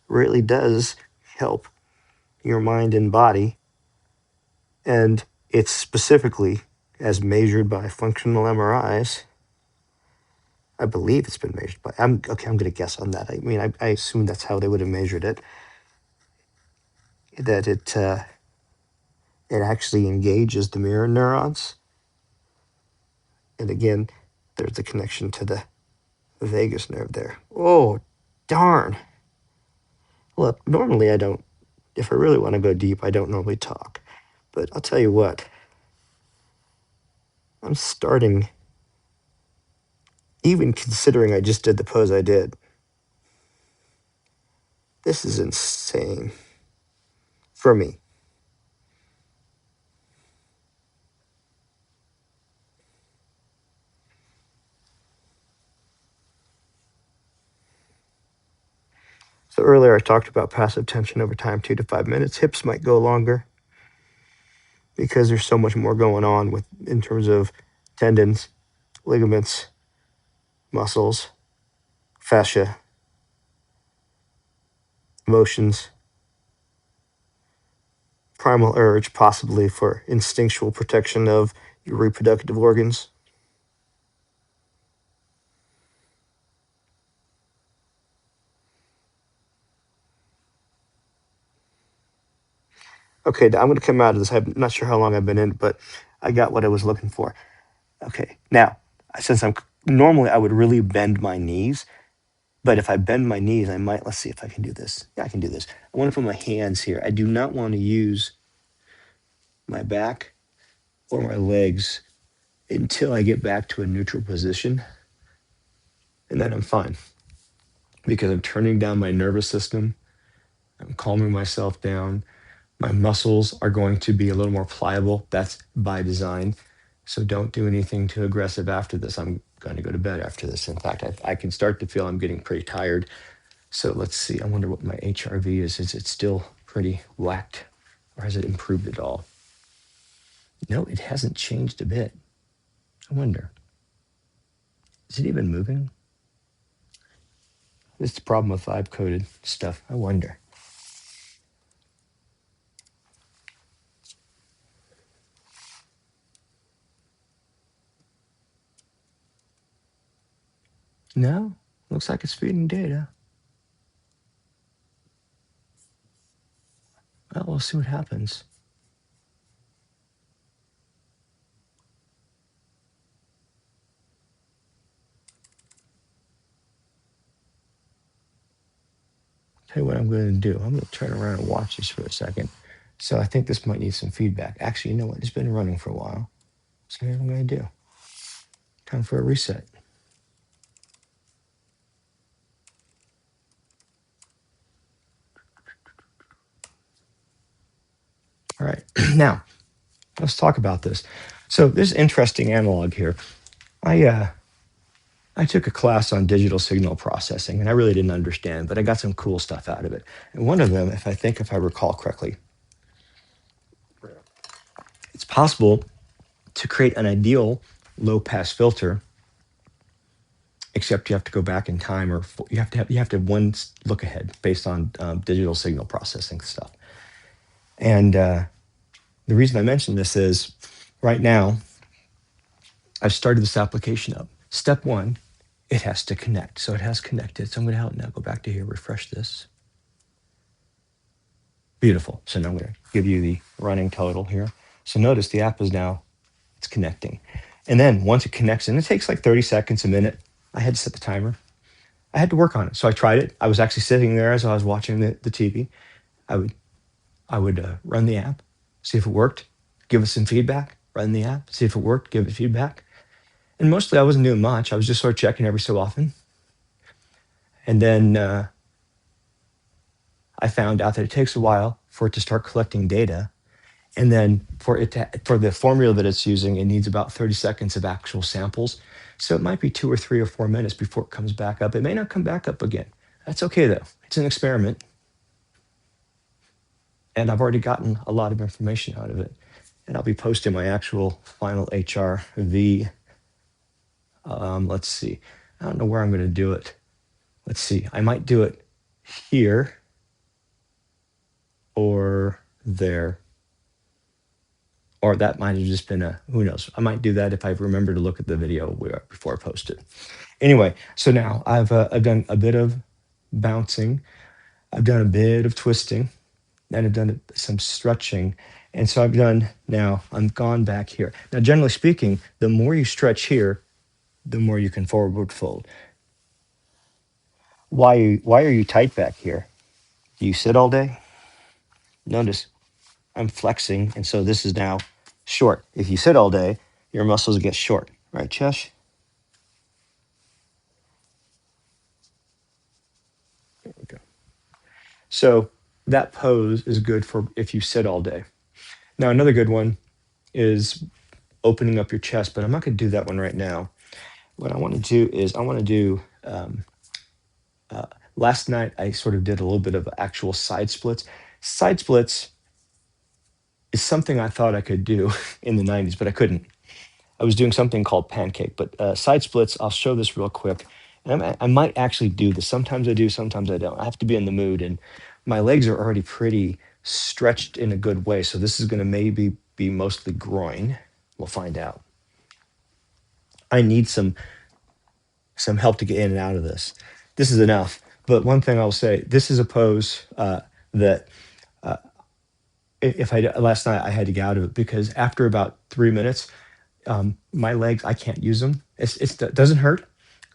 really does help your mind and body, and it's specifically, as measured by functional MRIs, I believe it's been measured by, I'm going to guess on that. I mean, I assume that's how they would have measured it, that it actually engages the mirror neurons. And again, there's the connection to the vagus nerve there. Oh, darn. Look, normally I don't, if I really want to go deep, I don't normally talk. But I'll tell you what, I'm starting, even considering I just did the pose I did, this is insane for me. So earlier I talked about passive tension over time, 2 to 5 minutes. Hips might go longer because there's so much more going on with in terms of tendons, ligaments, muscles, fascia, emotions, primal urge, possibly for instinctual protection of your reproductive organs. Okay, I'm going to come out of this. I'm not sure how long I've been in, but I got what I was looking for. Okay, now, since I'm normally I would really bend my knees, but if I bend my knees, I might, let's see if I can do this. Yeah, I can do this. I want to put my hands here. I do not want to use my back or my legs until I get back to a neutral position. And then I'm fine because I'm turning down my nervous system. I'm calming myself down. My muscles are going to be a little more pliable. That's by design. So don't do anything too aggressive after this. I'm going to go to bed after this. In fact, I can start to feel I'm getting pretty tired. So let's see. I wonder what my HRV is. Is it still pretty whacked or has it improved at all? No, it hasn't changed a bit. I wonder. Is it even moving? This is the problem with vibe coded stuff. I wonder. No, looks like it's feeding data. Well, we'll see what happens. Tell you what I'm going to do. I'm going to turn around and watch this for a second. So I think this might need some feedback. Actually, you know what? It's been running for a while. So here's what I'm going to do. Time for a reset. All right. Now, let's talk about this. So this interesting analog here. I took a class on digital signal processing, and I really didn't understand, but I got some cool stuff out of it. And one of them, if I recall correctly, it's possible to create an ideal low-pass filter, except you have to go back in time, or you have to have one look ahead based on digital signal processing stuff. And the reason I mention this is right now, I've started this application up. Step one, it has to connect. So it has connected. So I'm going to now go back to here, refresh this. Beautiful. So now I'm going to give you the running total here. So notice the app is now, it's connecting. And then once it connects, and it takes like 30 seconds, a minute, I had to set the timer. I had to work on it. So I tried it. I was actually sitting there as I was watching the TV. I would run the app, see if it worked, give it some feedback, run the app, see if it worked, give it feedback. And mostly I wasn't doing much. I was just sort of checking every so often. And then I found out that it takes a while for it to start collecting data. And then for the formula that it's using, it needs about 30 seconds of actual samples. So it might be 2 or 3 or 4 minutes before it comes back up. It may not come back up again. That's okay though. It's an experiment. And I've already gotten a lot of information out of it. And I'll be posting my actual final HRV. Let's see. I don't know where I'm going to do it. Let's see. I might do it here or there. Or that might have just been who knows. I might do that if I remember to look at the video before I post it. Anyway, so now I've done a bit of bouncing. I've done a bit of twisting. And I've done some stretching. And so I'm gone back here. Now, generally speaking, the more you stretch here, the more you can forward fold. Why are you tight back here? Do you sit all day? Notice I'm flexing, and so this is now short. If you sit all day, your muscles get short, right, Chesh? There we go. So that pose is good for if you sit all day. Now, another good one is opening up your chest, but I'm not going to do that one right now. What I want to do is last night I sort of did a little bit of actual side splits. Side splits is something I thought I could do in the 90s, but I couldn't. I was doing something called pancake, but side splits, I'll show this real quick. And I might actually do this. Sometimes I do, sometimes I don't. I have to be in the mood, and my legs are already pretty stretched in a good way. So this is going to maybe be mostly groin. We'll find out. I need some help to get in and out of this. This is enough. But one thing I'll say, this is a pose that if I last night I had to get out of it because after about 3 minutes, my legs, I can't use them. It doesn't hurt.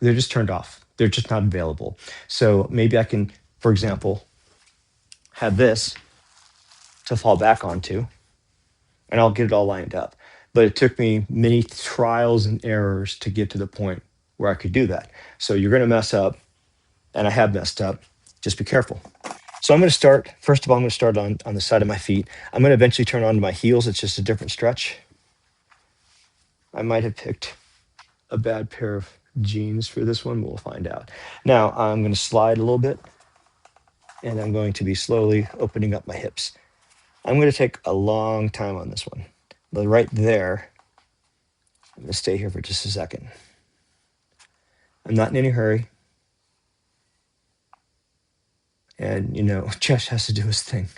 They're just turned off. They're just not available. So maybe I can, for example, have this to fall back onto, and I'll get it all lined up. But it took me many trials and errors to get to the point where I could do that. So you're going to mess up, and I have messed up. Just be careful. So I'm going to start, first of all, I'm going to start on the side of my feet. I'm going to eventually turn on to my heels. It's just a different stretch. I might have picked a bad pair of jeans for this one. We'll find out. Now I'm going to slide a little bit, and I'm going to be slowly opening up my hips. I'm going to take a long time on this one. But right there, I'm going to stay here for just a second. I'm not in any hurry. And, Josh has to do his thing.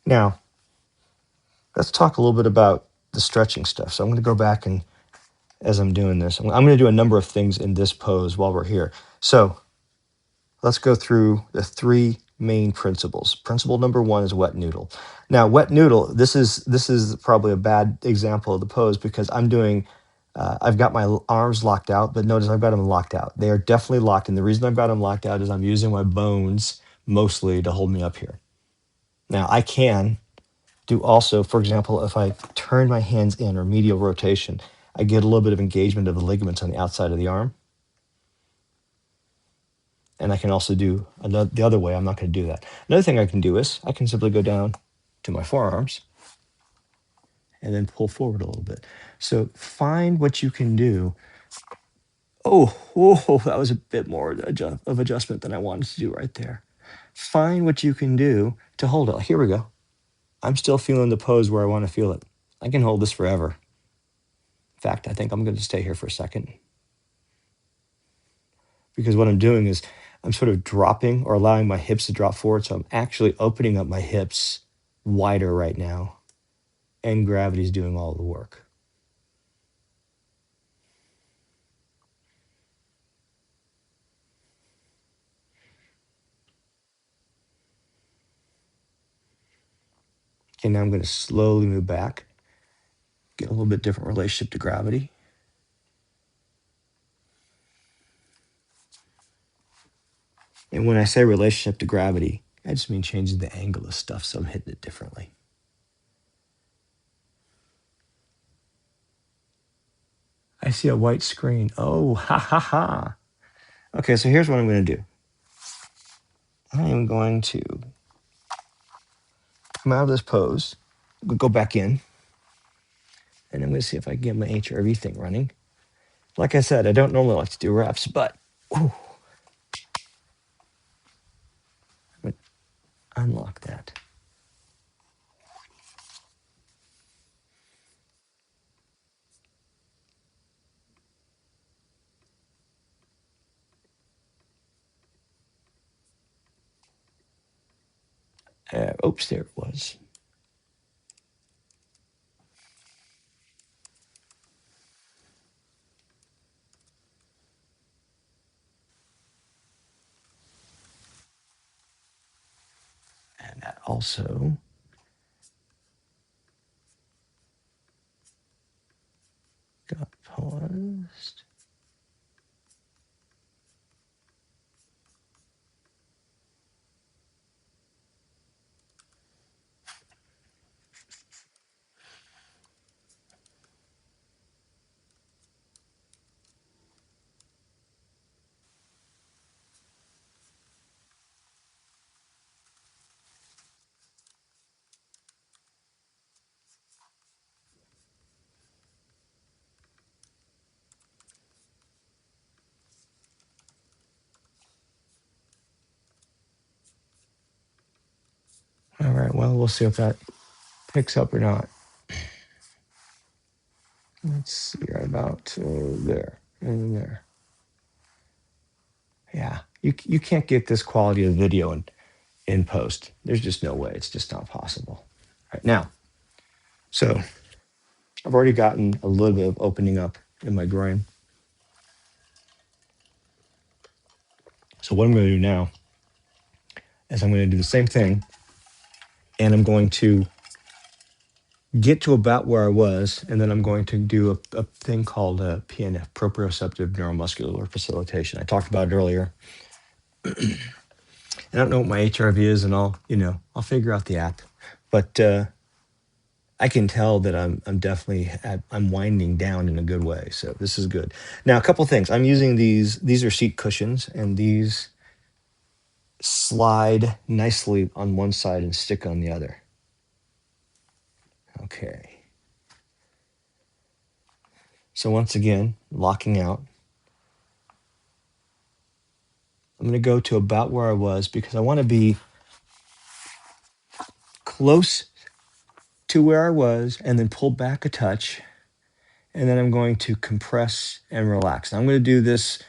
Now, let's talk a little bit about the stretching stuff. So I'm going to go back and as I'm doing this, I'm going to do a number of things in this pose while we're here. So let's go through the three main principles. Principle number one is wet noodle. Now, wet noodle, this is probably a bad example of the pose because I've got my arms locked out, but notice I've got them locked out. They are definitely locked. And the reason I've got them locked out is I'm using my bones mostly to hold me up here. Now, I can do also, for example, if I turn my hands in or medial rotation, I get a little bit of engagement of the ligaments on the outside of the arm. And I can also do the other way. I'm not going to do that. Another thing I can do is I can simply go down to my forearms and then pull forward a little bit. So find what you can do. Oh, that was a bit more of adjustment than I wanted to do right there. Find what you can do to hold it. Here we go. I'm still feeling the pose where I want to feel it. I can hold this forever. In fact, I think I'm going to stay here for a second. Because what I'm doing is I'm sort of dropping or allowing my hips to drop forward. So I'm actually opening up my hips wider right now. And gravity's doing all the work. Okay, now I'm going to slowly move back. Get a little bit different relationship to gravity. And when I say relationship to gravity, I just mean changing the angle of stuff so I'm hitting it differently. I see a white screen. Oh, ha ha ha. Okay, so here's what I'm going to do. I am going to come out of this pose, go back in, and I'm going to see if I can get my HRV thing running. Like I said, I don't normally like to do reps, but I'm going to unlock that. Oops, there it was. And that also got paused. All right, well, we'll see if that picks up or not. Let's see, right about there and there. Yeah, you can't get this quality of video in post. There's just no way. It's just not possible. All right, now, so I've already gotten a little bit of opening up in my groin. So what I'm going to do now is I'm going to do the same thing, and I'm going to get to about where I was, and then I'm going to do a thing called PNF, proprioceptive neuromuscular facilitation. I talked about it earlier. I don't know what my HRV is, and I'll figure out the app, but I can tell that I'm definitely I'm winding down in a good way. So this is good. Now, a couple things. I'm using these are seat cushions, and these slide nicely on one side and stick on the other. Okay. So once again, locking out. I'm going to go to about where I was because I want to be close to where I was and then pull back a touch and then I'm going to compress and relax. Now I'm going to do this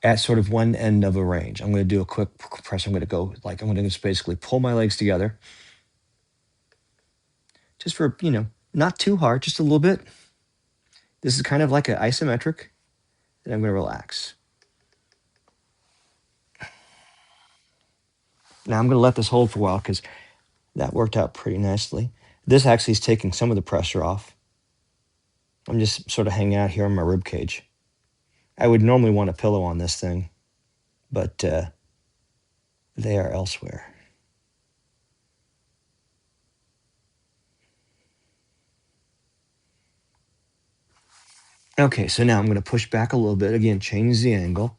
at sort of one end of a range. I'm going to do a quick compress. I'm going to just basically pull my legs together, just for, not too hard, just a little bit. This is kind of like an isometric, and I'm going to relax. Now I'm going to let this hold for a while because that worked out pretty nicely. This actually is taking some of the pressure off. I'm just sort of hanging out here on my rib cage. I would normally want a pillow on this thing, but they are elsewhere. Okay, so now I'm going to push back a little bit. Again, change the angle.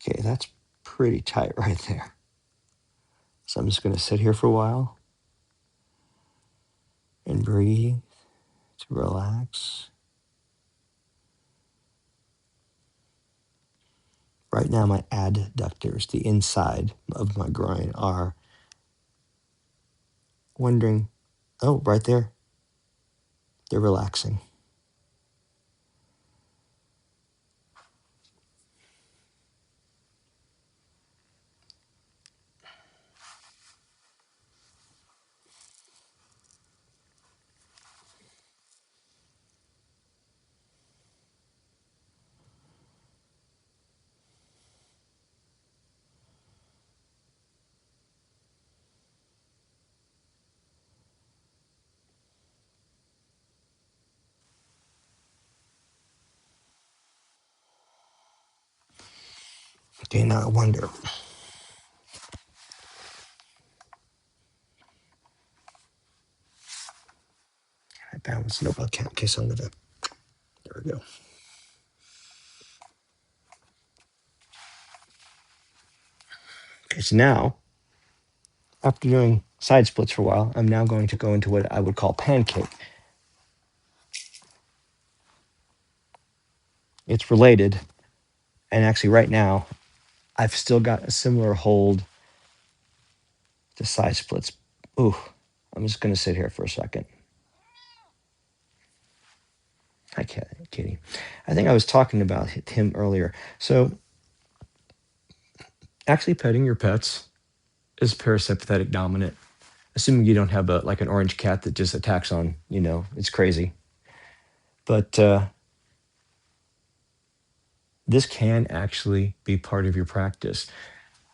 Okay, that's pretty tight right there. So I'm just going to sit here for a while and breathe to relax. Right now, my adductors, the inside of my groin, are wondering, oh, right there, they're relaxing. Okay, now I wonder, I balance, nope, I can't. Okay, so I'm going to, there we go. Okay, so now, after doing side splits for a while, I'm now going to go into what I would call pancake. It's related, and actually right now, I've still got a similar hold to side splits. Ooh, I'm just going to sit here for a second. Hi, Katie. I think I was talking about him earlier. So, actually, petting your pets is parasympathetic dominant. Assuming you don't have like an orange cat that just attacks on, it's crazy. But this can actually be part of your practice.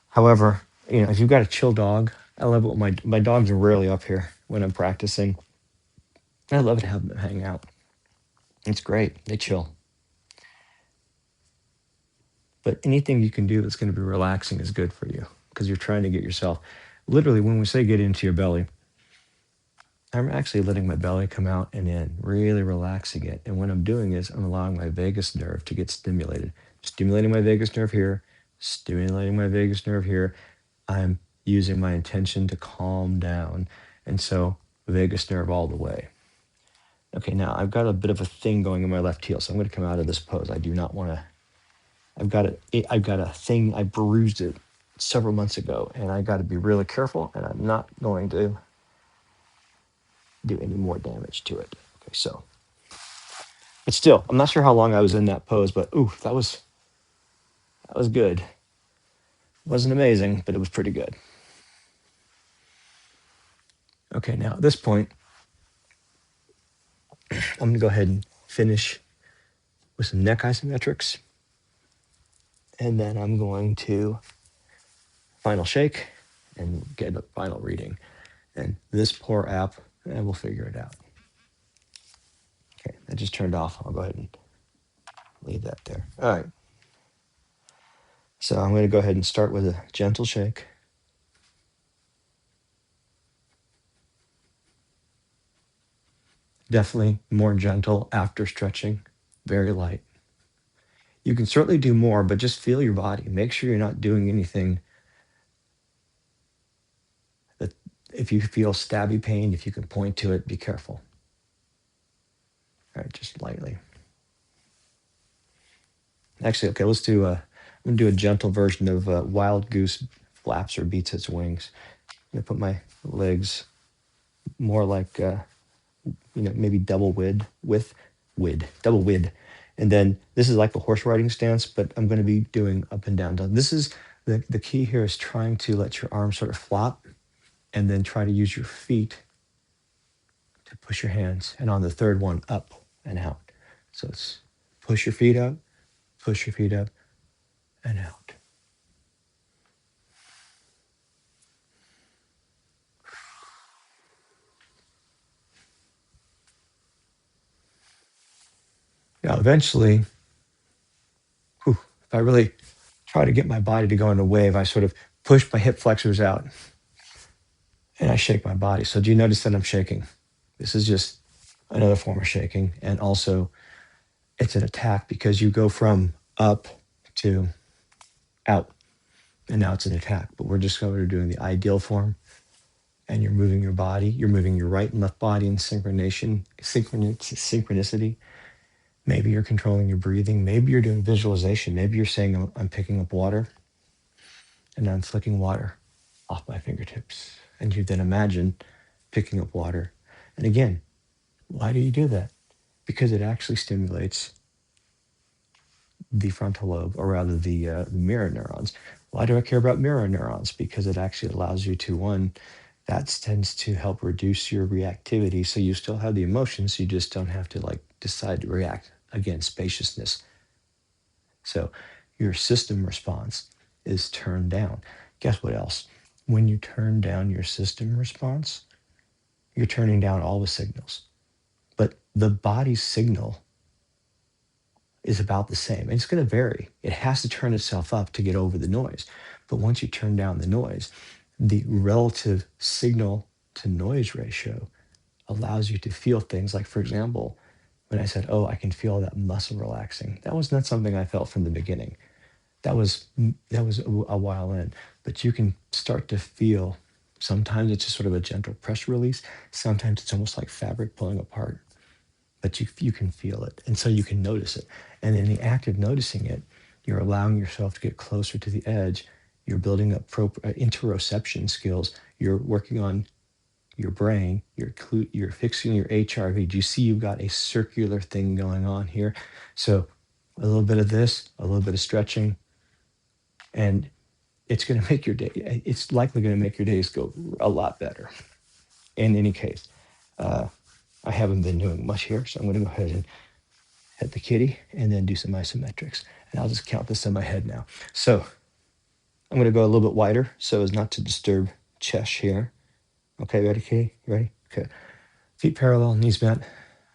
However, if you've got a chill dog, I love it when my dogs are rarely up here when I'm practicing. I love to have them hang out. It's great. They chill. But anything you can do that's going to be relaxing is good for you because you're trying to get yourself, literally, when we say get into your belly, I'm actually letting my belly come out and in, really relaxing it. And what I'm doing is I'm allowing my vagus nerve to get stimulated, stimulating my vagus nerve here, stimulating my vagus nerve here. I'm using my intention to calm down. And so vagus nerve all the way. Okay, now I've got a bit of a thing going in my left heel, so I'm going to come out of this pose. I do not want to. I've got a thing. I bruised it several months ago, and I got to be really careful. And I'm not going to do any more damage to it. Okay, so, but still, I'm not sure how long I was in that pose, but ooh, that was good. It wasn't amazing, but it was pretty good. Okay, now at this point, I'm gonna go ahead and finish with some neck isometrics, and then I'm going to final shake and get a final reading. And this poor app, and we'll figure it out. Okay, that just turned off. I'll go ahead and leave that there. All right. So I'm going to go ahead and start with a gentle shake. Definitely more gentle after stretching, very light. You can certainly do more, but just feel your body. Make sure you're not doing anything that, if you feel stabby pain, if you can point to it, be careful. All right, just lightly. Actually, okay, let's do I'm gonna do a gentle version of wild goose flaps or beats its wings. I'm gonna put my legs more like maybe double double wid. And then this is like a horse riding stance, but I'm going to be doing up and down. This is the key here is trying to let your arms sort of flop and then try to use your feet to push your hands. And on the third one, up and out. So it's push your feet up, push your feet up and out. Now, eventually, if I really try to get my body to go in a wave, I sort of push my hip flexors out and I shake my body. So do you notice that I'm shaking? This is just another form of shaking. And also, it's an attack because you go from up to out, and now it's an attack. But we're just going to doing the ideal form, and you're moving your body. You're moving your right and left body in synchronicity. Maybe you're controlling your breathing. Maybe you're doing visualization. Maybe you're saying, I'm picking up water, and I'm flicking water off my fingertips. And you then imagine picking up water. And again, why do you do that? Because it actually stimulates the frontal lobe, or rather the mirror neurons. Why do I care about mirror neurons? Because it actually allows you to, one, that tends to help reduce your reactivity. So you still have the emotions, you just don't have to like decide to react. Again, spaciousness. So your system response is turned down. Guess what else? When you turn down your system response, you're turning down all the signals. But the body's signal is about the same. And it's going to vary. It has to turn itself up to get over the noise. But once you turn down the noise, the relative signal to noise ratio allows you to feel things like, for example, when I said, oh, I can feel that muscle relaxing. That was not something I felt from the beginning. That was a while in. But you can start to feel, sometimes it's just sort of a gentle pressure release. Sometimes it's almost like fabric pulling apart, but you can feel it. And so you can notice it. And in the act of noticing it, you're allowing yourself to get closer to the edge. You're building up interoception skills. You're working on your brain. You're fixing your HRV. Do you see you've got a circular thing going on here? So a little bit of this, a little bit of stretching, and it's going to make your day, it's likely going to make your days go a lot better. In any case, I haven't been doing much here, so I'm going to go ahead and hit the kitty and then do some isometrics. And I'll just count this in my head now. So I'm going to go a little bit wider so as not to disturb chest here. Okay, ready, kitty? You ready? Okay. Feet parallel, knees bent.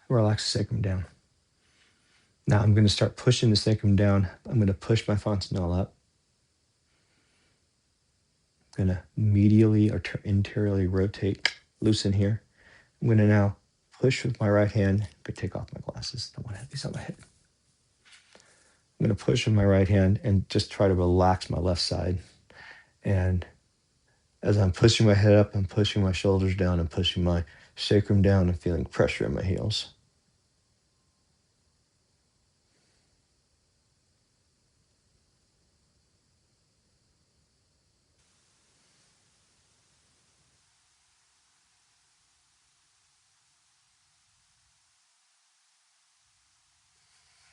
Relax the sacrum down. Now I'm going to start pushing the sacrum down. I'm going to push my fontanelle up. I'm going to medially or interiorly rotate, loosen here. I'm going to now push with my right hand. I could take off my glasses. Don't want to have these on my head. I'm going to push with my right hand and just try to relax my left side. And as I'm pushing my head up, I'm pushing my shoulders down and pushing my sacrum down and feeling pressure in my heels.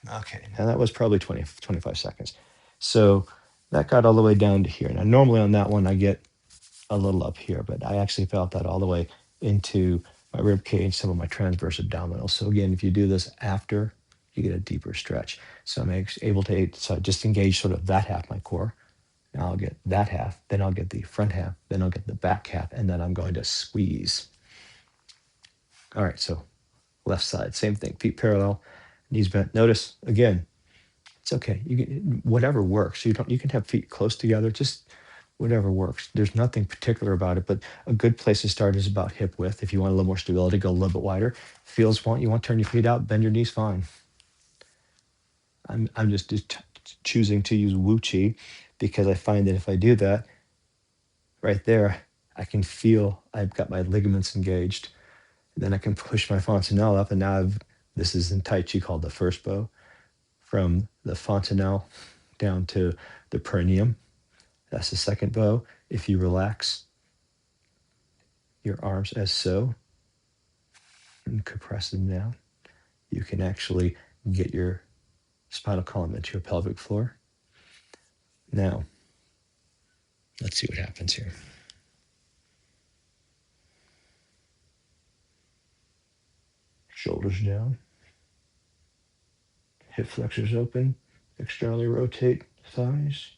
Okay, now that was probably 25 seconds. So that got all the way down to here. Now, normally on that one, I get a little up here, but I actually felt that all the way into my rib cage, some of my transverse abdominals. So again, if you do this after, you get a deeper stretch. So I'm able to just engage sort of that half of my core. Now I'll get that half, then I'll get the front half, then I'll get the back half, and then I'm going to squeeze. All right, so left side, same thing, feet parallel, knees bent. Notice again, it's okay. You can, whatever works. You can have feet close together, just whatever works. There's nothing particular about it, but a good place to start is about hip width. If you want a little more stability, go a little bit wider. You want to turn your feet out, bend your knees, fine. I'm just choosing to use Wu Chi because I find that if I do that right there, I can feel I've got my ligaments engaged. And then I can push my fontanelle up, and now this is in Tai Chi called the first bow. from the fontanelle down to the perineum. That's the second bow. If you relax your arms as so and compress them down, you can actually get your spinal column into your pelvic floor. Now, let's see what happens here. Shoulders down, hip flexors open, externally rotate thighs.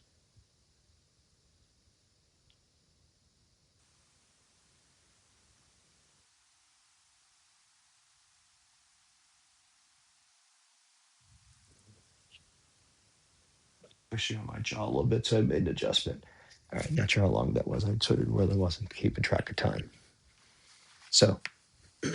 Pushing on my jaw a little bit, so I made an adjustment. All right, not sure how long that was. I sort of really wasn't keeping track of time. So I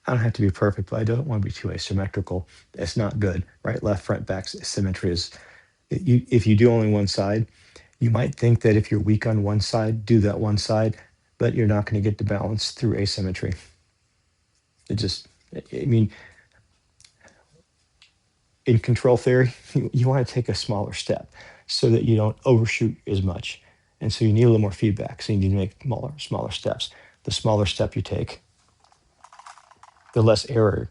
don't have to be perfect, but I don't want to be too asymmetrical. It's not good. Right, left, front, back symmetry is. If you do only one side, you might think that if you're weak on one side, do that one side, but you're not going to get the balance through asymmetry. It just, I mean, in control theory, you want to take a smaller step so that you don't overshoot as much. And so you need a little more feedback. So you need to make smaller steps. The smaller step you take, the less error.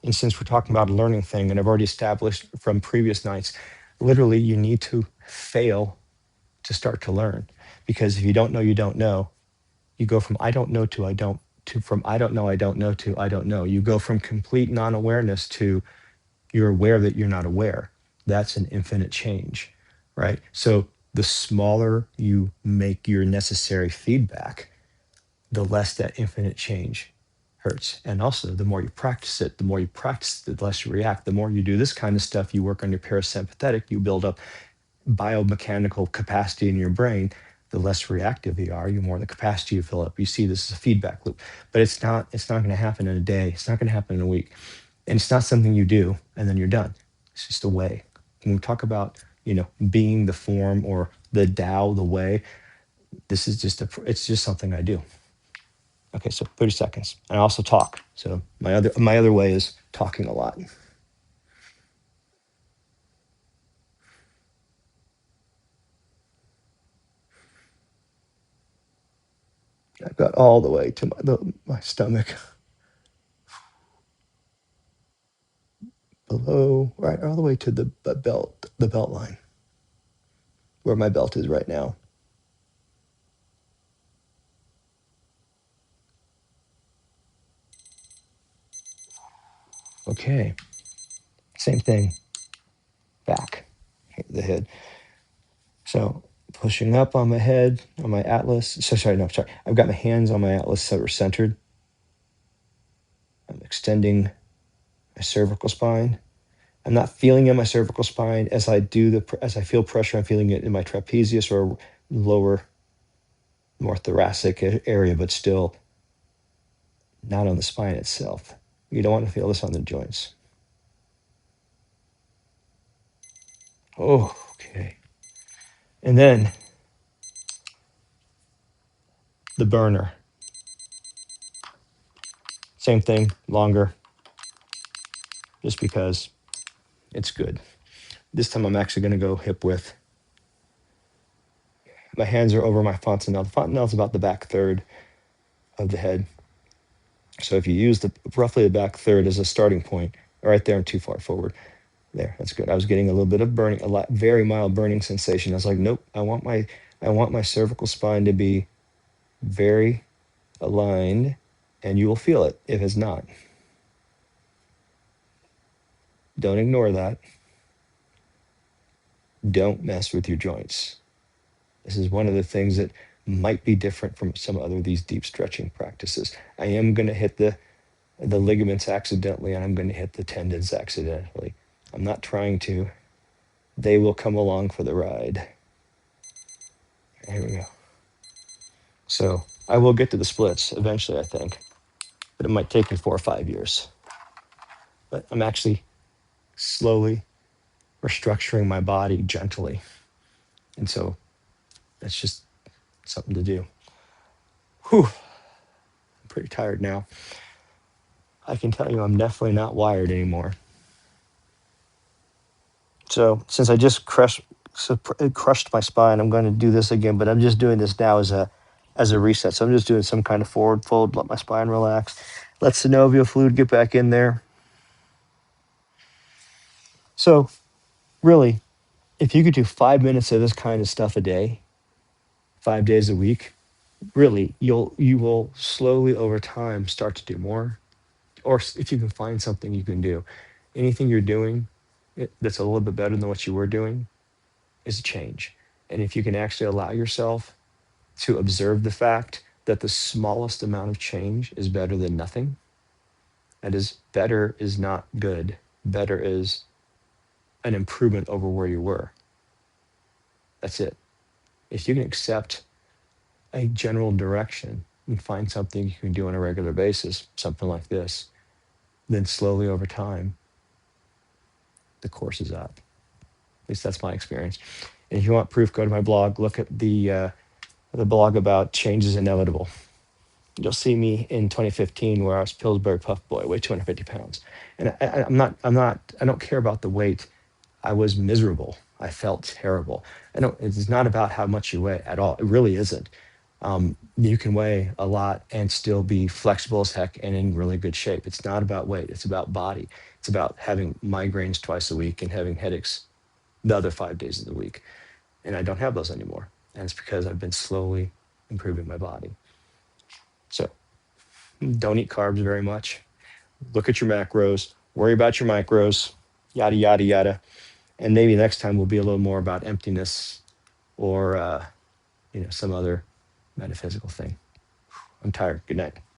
And since we're talking about a learning thing, and I've already established from previous nights, literally you need to fail to start to learn. Because if you don't know, you don't know. You go from I don't know to I don't, to from I don't know, I don't know to I don't know. You go from complete non-awareness to you're aware that you're not aware. That's an infinite change, right? So the smaller you make your necessary feedback, the less that infinite change hurts. And also, the more you practice it, the less you react. The more you do this kind of stuff, you work on your parasympathetic, you build up biomechanical capacity in your brain. The less reactive you are, the more the capacity you fill up. You see this is a feedback loop, but it's not going to happen in a day. It's not going to happen in a week. And it's not something you do and then you're done. It's just a way. When we talk about, being the form or the Tao, the way, this is it's just something I do. Okay, so 30 seconds. And I also talk. So my other way is talking a lot. I've got all the way to my stomach, below, right, all the way to the belt line, where my belt is right now. Okay, same thing, back, the head. So pushing up on my head, on my atlas. Sorry. I've got my hands on my atlas that are centered. I'm extending my cervical spine. I'm not feeling in my cervical spine as I feel pressure. I'm feeling it in my trapezius or lower, more thoracic area, but still not on the spine itself. You don't want to feel this on the joints. Oh, okay. And then the burner. Same thing, longer, just because it's good. This time I'm actually going to go hip width. My hands are over my fontanelle. The fontanelle is about the back third of the head. So if you use roughly the back third as a starting point, right there, I'm too far forward. There, that's good. I was getting a little bit of burning, very mild burning sensation. I was like, nope, I want my cervical spine to be very aligned, and you will feel it if it's not. Don't ignore that. Don't mess with your joints. This is one of the things that might be different from some other of these deep stretching practices. I am going to hit the ligaments accidentally, and I'm going to hit the tendons accidentally. I'm not trying to. They will come along for the ride. Here we go. So I will get to the splits eventually, I think, but it might take me 4 or 5 years. But I'm actually slowly restructuring my body gently. And so that's just something to do. Whew. pretty tired now. I can tell you I'm definitely not wired anymore. So since I just crushed my spine, I'm going to do this again, but I'm just doing this now as a reset. So I'm just doing some kind of forward fold, let my spine relax, let synovial fluid get back in there. So really, if you could do 5 minutes of this kind of stuff a day, 5 days a week, really, you will slowly over time start to do more. Or if you can find something you can do, anything you're doing that's a little bit better than what you were doing is a change. And if you can actually allow yourself to observe the fact that the smallest amount of change is better than nothing, that is, better is not good. Better is an improvement over where you were. That's it. If you can accept a general direction and find something you can do on a regular basis, something like this, then slowly over time, the course is up. At least that's my experience. And if you want proof, go to my blog. Look at the blog about change is inevitable. You'll see me in 2015 where I was Pillsbury Puff Boy, weighed 250 pounds. And I don't care about the weight. I was miserable. I felt terrible. It's not about how much you weigh at all. It really isn't. You can weigh a lot and still be flexible as heck and in really good shape. It's not about weight. It's about body. It's about having migraines twice a week and having headaches the other 5 days of the week. And I don't have those anymore. And it's because I've been slowly improving my body. So don't eat carbs very much. Look at your macros, worry about your micros, yada, yada, yada. And maybe next time will be a little more about emptiness or some other metaphysical thing. I'm tired. Good night.